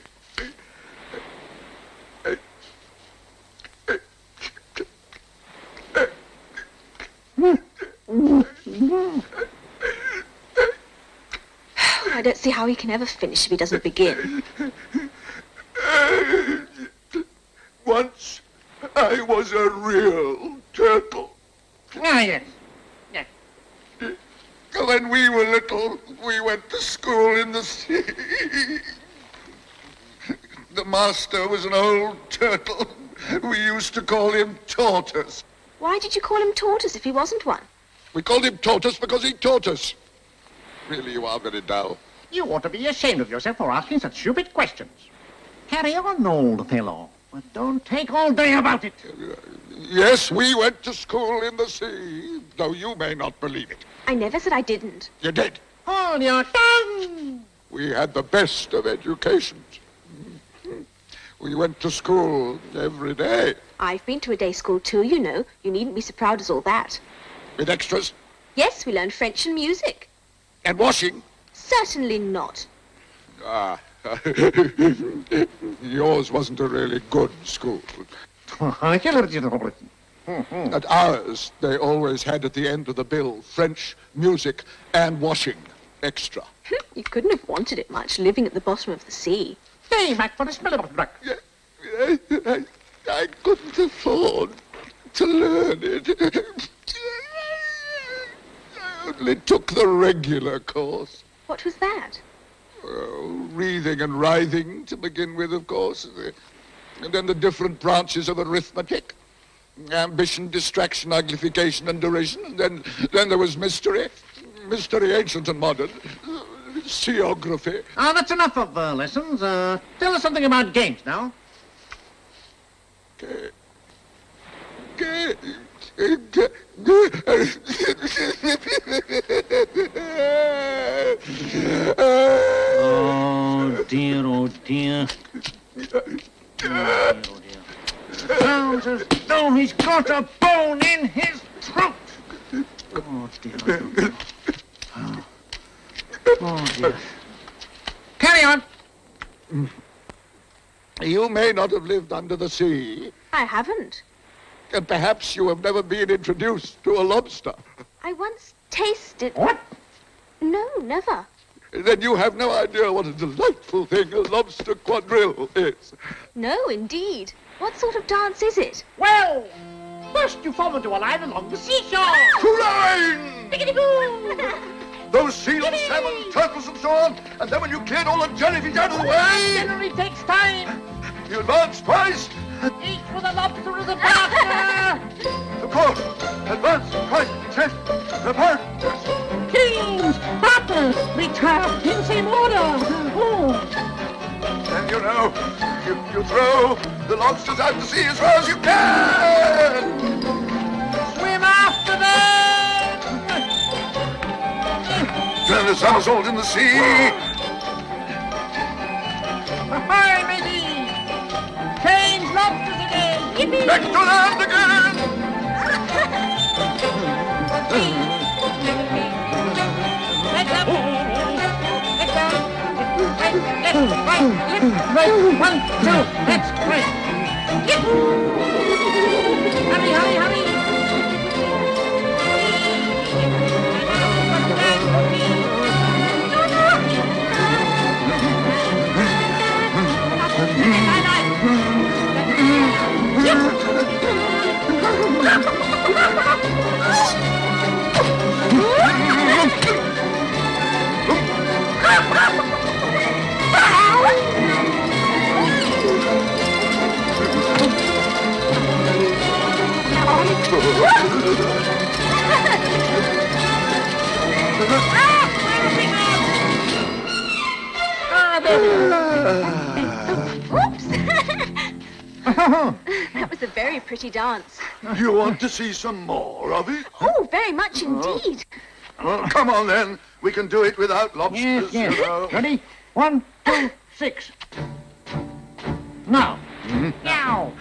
I don't see how he can ever finish if he doesn't begin. Once I was a real turtle. Ah, yes. Yes. When we were little, we went to school in the sea. The master was an old turtle. We used to call him Tortoise. Why did you call him Tortoise if he wasn't one? We called him Tortoise because he taught us. Really, you are very dull. You ought to be ashamed of yourself for asking such stupid questions. Carry on, old fellow, but don't take all day about it. Yes, we went to school in the sea, though you may not believe it. I never said I didn't. You did. Hold your tongue! We had the best of educations. We went to school every day. I've been to a day school too, you know. You needn't be so proud as all that. With extras? Yes, we learned French and music. And washing? Certainly not. Ah, yours wasn't a really good school. At ours, they always had at the end of the bill French, music, and washing. Extra. You couldn't have wanted it much, living at the bottom of the sea. Hey, Mac, for the smell of it. I couldn't afford to learn it. I only took the regular course. What was that? Reading and writhing to begin with, of course. And then the different branches of arithmetic. Ambition, distraction, uglification, and derision. And then there was mystery. Mystery, ancient and modern. Seography. Ah, that's enough of lessons. Tell us something about games now. Oh, dear, oh, dear. Sounds as though he's got a bone in his throat. Oh, dear. Oh, dear. Carry on. You may not have lived under the sea. I haven't. And perhaps you have never been introduced to a lobster. I once tasted... What? No, never. Then you have no idea what a delightful thing a lobster quadrille is. No, indeed. What sort of dance is it? Well, first you fall into a line along the seashore. Line! Biggity-boo! those seals, salmon, turtles, and so on. And then when you cleared all the jellyfish out of the way, Generally takes time. you advance twice. Each with a lobster as a partner. Of course, advance twice, chest, the partners. Teams, partners, we trapped in same order. Oh. And you know, you throw the lobsters out to sea as far as you can. Swim after them. Turn a somersault in the sea. Ahoy, matey. Change lobsters again. Yippee. Back to land again. Legs up. Legs down. Left, right. 1, 2. That's right. Yip. Hurry, hurry, hurry. Oops! That was a very pretty dance. You want to see some more of it? Oh, very much indeed. Well, come on then. We can do it without lobsters, Yes. you know. Ready? 1, 2, 6. Now. Now.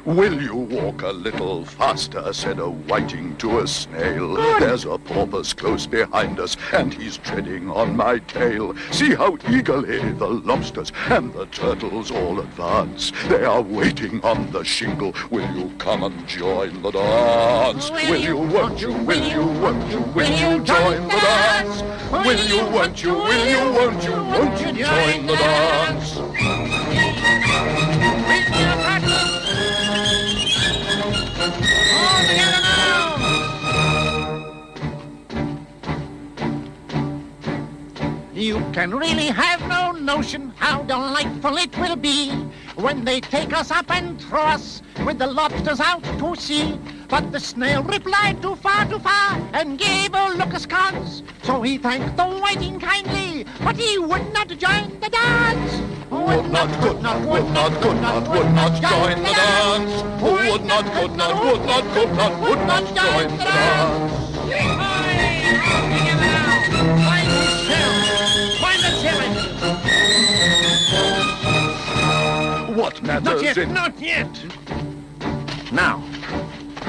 Will you walk a little faster, said a whiting to a snail. There's a porpoise close behind us, and he's treading on my tail. See how eagerly the lobsters and the turtles all advance. They are waiting on the shingle. Will you come and join the dance? Will you, won't you, will you, won't you, will you join the dance? Will you, won't you, will you, won't you, won't you join the dance? You can really have no notion how delightful it will be when they take us up and throw us with the lobsters out to sea. But the snail replied too far, and gave a look askance. So he thanked the whiting kindly, but he would not join the dance. Would not, could not, would not, could not, would not join the dance. Would not, could not, would not, could not, would not join the dance. What matters it? Not yet. Now.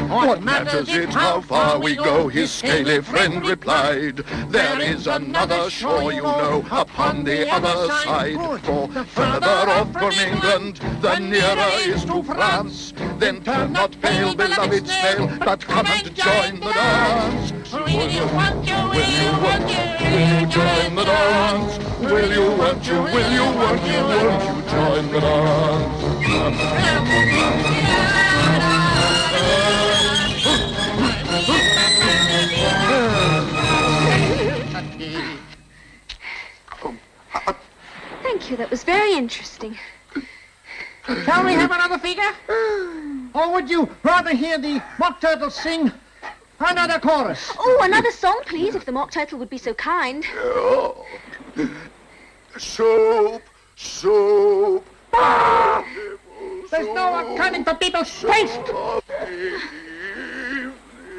What matters it how far we go, his scaly friend replied. There is another shore, you know, upon the other side. For further off from England, the nearer is to France. Then turn not pale, beloved snail, but come and join the dance. Will you, won't you, will you, won't you, will you join the dance? Will you, won't you, will you, won't you, won't you join the dance? Thank you, that was very interesting. Shall we have another figure? Or would you rather hear the mock turtle sing another chorus? Oh, another song, please, if the mock turtle would be so kind. Oh. Soup, soup. There's no accounting for people's taste.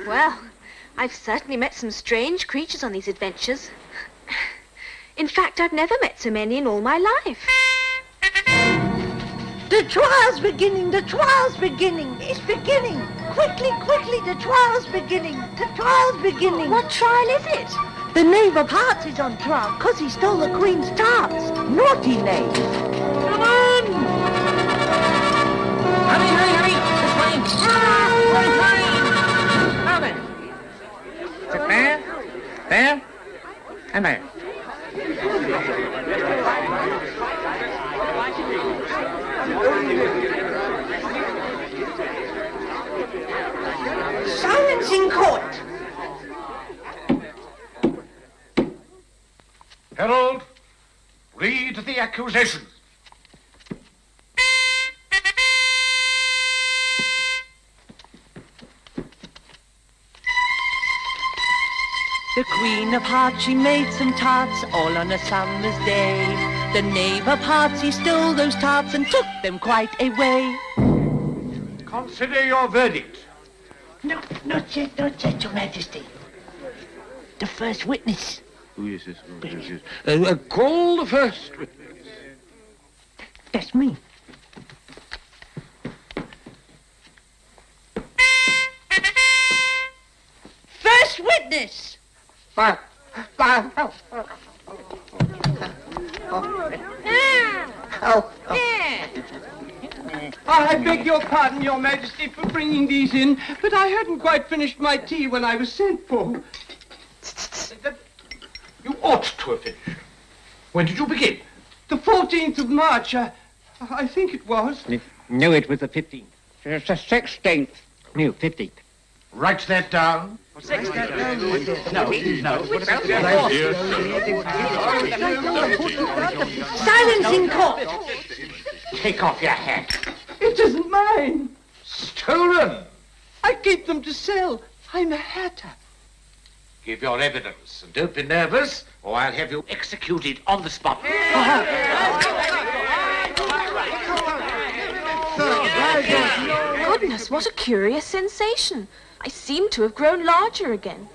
Well, I've certainly met some strange creatures on these adventures. In fact, I've never met so many in all my life. The trial's beginning, the trial's beginning. It's beginning. Quickly, quickly, the trial's beginning. The trial's beginning. What trial is it? The Knave of Hearts is on trial because he stole the Queen's tarts. Naughty knave. Come on! Hurry, hurry, hurry! This way! One time! Now then. Sit there, and there. Silence in court. Herald, read the accusation. The Queen of Hearts, she made some tarts all on a summer's day. The knave of hearts, he stole those tarts and took them quite away. Consider your verdict. No, not yet, Your Majesty. The first witness. Who is this? Call the first witness. That's me. First witness! I beg your pardon, Your Majesty, for bringing these in, but I hadn't quite finished my tea when I was sent for. You ought to have finished. When did you begin? The 14th of March, I think it was. No, it was the 15th. It's the 16th. No, 15th. Write that down. Silence in court! Take off your hat. It isn't mine. Stolen. I keep them to sell. I'm a hatter. Give your evidence, and don't be nervous, or I'll have you executed on the spot. Goodness, what a curious sensation. I seem to have grown larger again.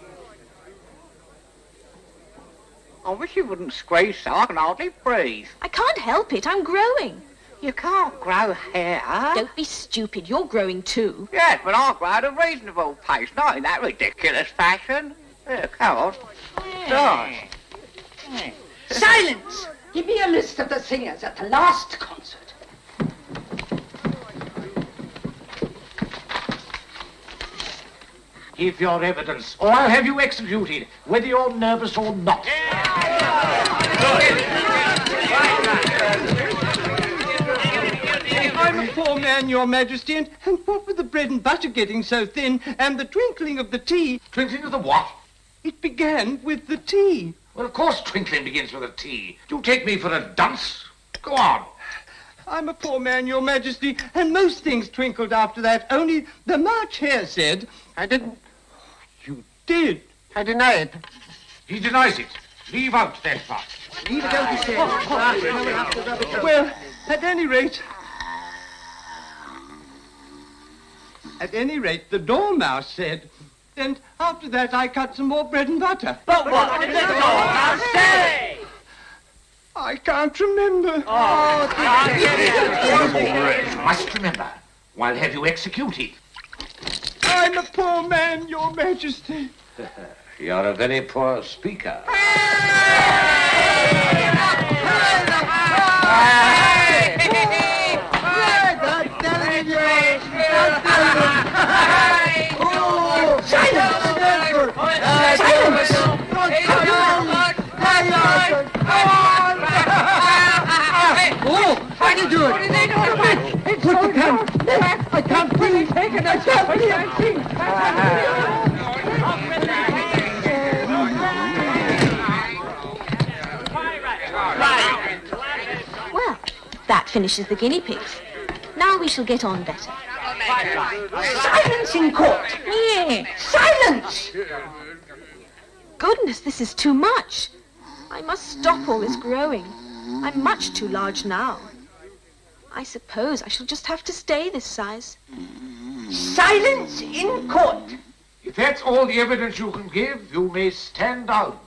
I wish you wouldn't squeeze so I can hardly breathe. I can't help it. I'm growing. You can't grow hair. Don't be stupid. You're growing too. Yes, but I grow at a reasonable pace, not in that ridiculous fashion. Here, come on. Gosh. Silence! Give me a list of the singers at the last concert. Give your evidence, or I'll have you executed, whether you're nervous or not. I'm a poor man, Your Majesty, and what with the bread and butter getting so thin, and the twinkling of the tea... Twinkling of the what? It began with the tea. Well, of course twinkling begins with a T. Do you take me for a dunce? Go on. I'm a poor man, Your Majesty, and most things twinkled after that, only the March Hare said... I didn't. You did. I deny it. He denies it. Leave out that part. Leave it out, he said. Well, at any rate... the Dormouse said. And after that, I cut some more bread and butter. But what did the Dormouse say? I can't remember. You must remember, or I'll have you executed. I'm a poor man, Your Majesty. You're a very poor speaker. How do you do it? What are they doing about it? Put the pen. I can't breathe. I can't Well, that finishes the guinea pigs. Now we shall get on better. Silence in court. Yeah. Silence! Goodness, this is too much. I must stop all this growing. I'm much too large now. I suppose I shall just have to stay this size. Silence in court. If that's all the evidence you can give, you may stand down.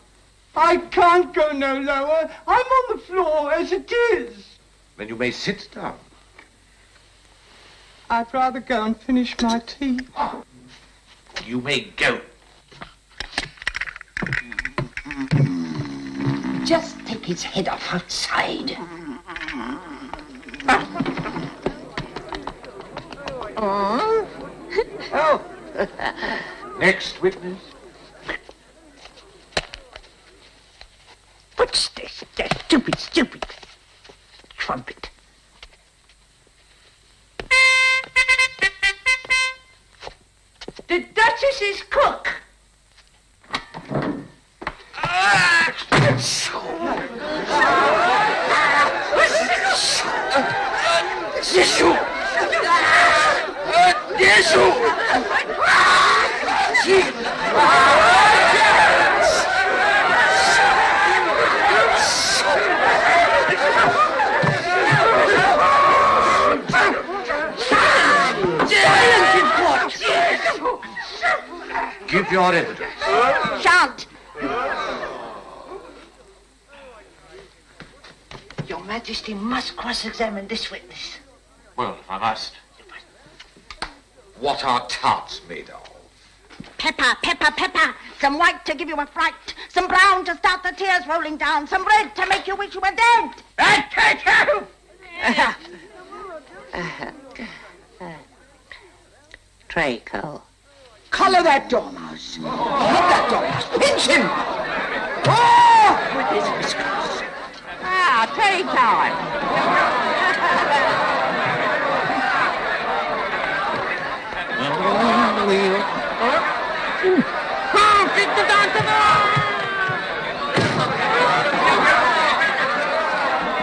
I can't go no lower. I'm on the floor as it is. Then you may sit down. I'd rather go and finish my tea. You may go. Just take his head off outside. Oh. Next witness. What's this? That stupid trumpet. The Duchess's cook. Tissue! Tissue! Give your evidence. Shan't. Your Majesty must cross-examine this witness. Well, if I must. What are tarts made of? Pepper, pepper, pepper. Some white to give you a fright. Some brown to start the tears rolling down. Some red to make you wish you were dead. Potato! Treacle. Collar that dormouse. Hit that dormouse. Pinch him. Oh! With his whiskers. Ah, tea time.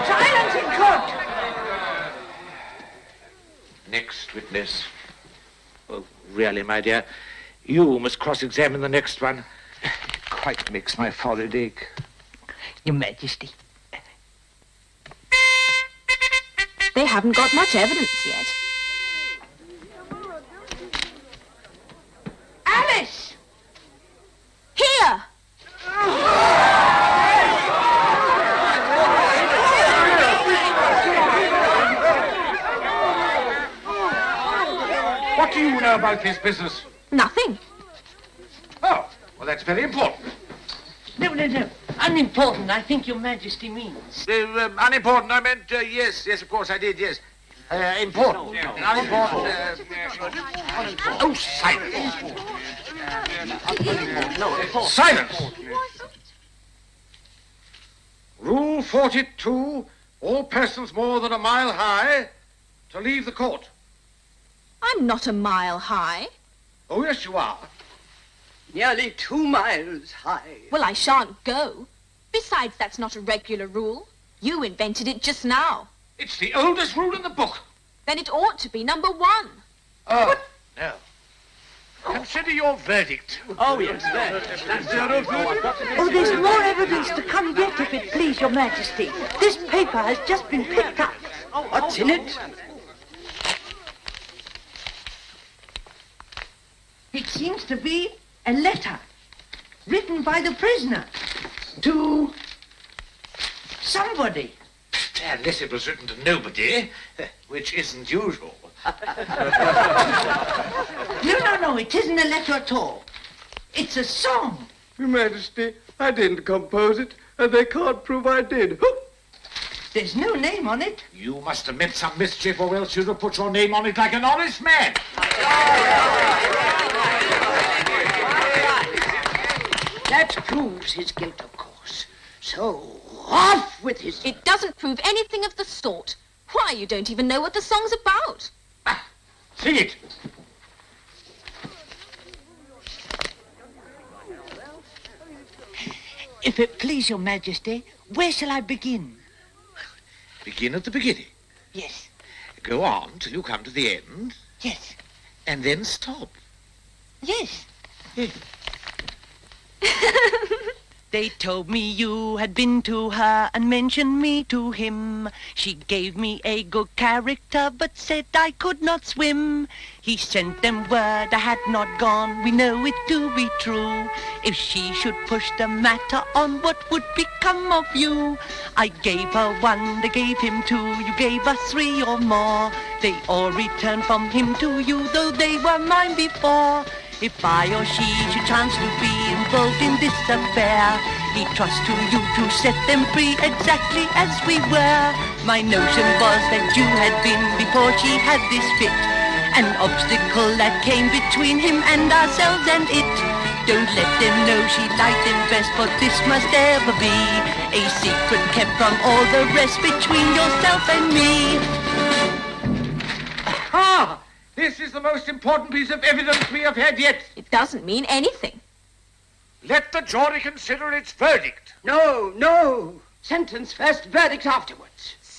Silence in court. Next witness. Oh, really, my dear, you must cross-examine the next one. It quite makes my forehead ache. Your Majesty. They haven't got much evidence yet. Alice! Here! What do you know about this business? Nothing. Oh, well, that's very important. No. Unimportant, I think Your Majesty means. Unimportant, I meant, yes, of course I did, yes. Important. Unimportant. Oh, silence. Silence. Rule 42, all persons more than a mile high to leave the court. I'm not a mile high. Oh, yes, you are. Nearly 2 miles high. Well, I shan't go. Besides, that's not a regular rule. You invented it just now. It's the oldest rule in the book. Then it ought to be number 1. Oh, no. Consider your verdict. Oh, yes, Oh, there's more evidence to come yet, if it please Your Majesty. This paper has just been picked up. What's in it? It seems to be a letter written by the prisoner to somebody. Unless it was written to nobody, which isn't usual. No, it isn't a letter at all. It's a song. Your Majesty, I didn't compose it, and they can't prove I did. There's no name on it. You must have meant some mischief, or else you'd have put your name on it like an honest man. That proves his guilt, of course. So, off with his... It doesn't prove anything of the sort. Why, you don't even know what the song's about. Sing it. If it please Your Majesty, where shall I begin? Begin at the beginning. Yes. Go on till you come to the end. Yes. And then stop. Yes. Yes. They told me you had been to her and mentioned me to him. She gave me a good character but said I could not swim. He sent them word I had not gone, we know it to be true. If she should push the matter on, what would become of you? I gave her 1, they gave him 2, you gave us 3 or more. They all returned from him to you, though they were mine before. If I or she should chance to be involved in this affair, he trusts to you to set them free exactly as we were. My notion was that you had been, before she had this fit, an obstacle that came between him and ourselves and it. Don't let them know she liked him best, for this must ever be a secret kept from all the rest between yourself and me. Aha! This is the most important piece of evidence we have had yet. It doesn't mean anything. Let the jury consider its verdict. No. Sentence first, verdict afterwards.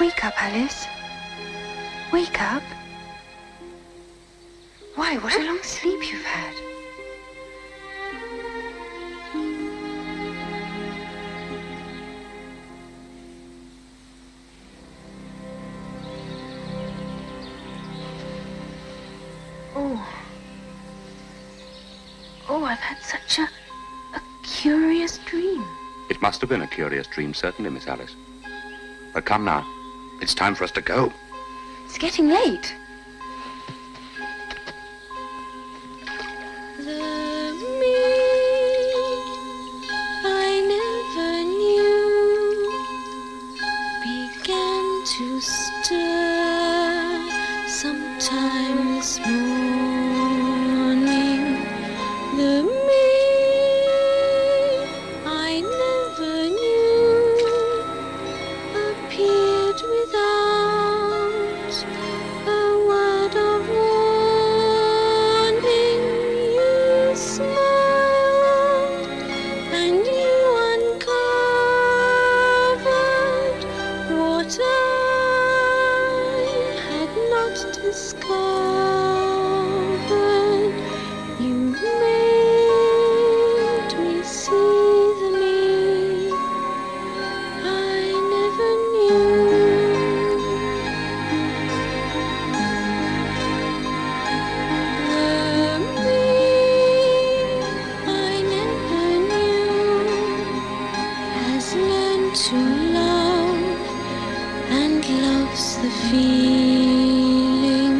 Wake up, Alice. Wake up. Why, what a long sleep you've had. Oh, I've had such a curious dream. It must have been a curious dream, certainly, Miss Alice. But come now. It's time for us to go. It's getting late. The me I never knew began to stir sometime this morning. The me I never knew appeared without a word of warning. You smiled and you uncovered what I had not discovered. You made me see the me I never knew. The me I never knew has learned to love and loves the feeling.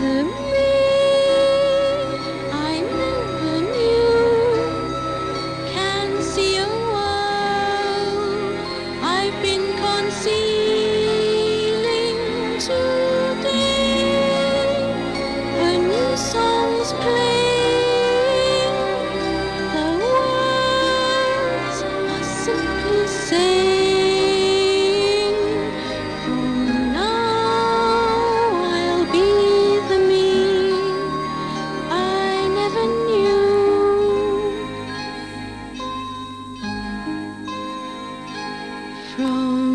The me I never knew can see a world I've been concealing today. A new song's playing, the words are simply saying, from now I'll be the me I never knew. From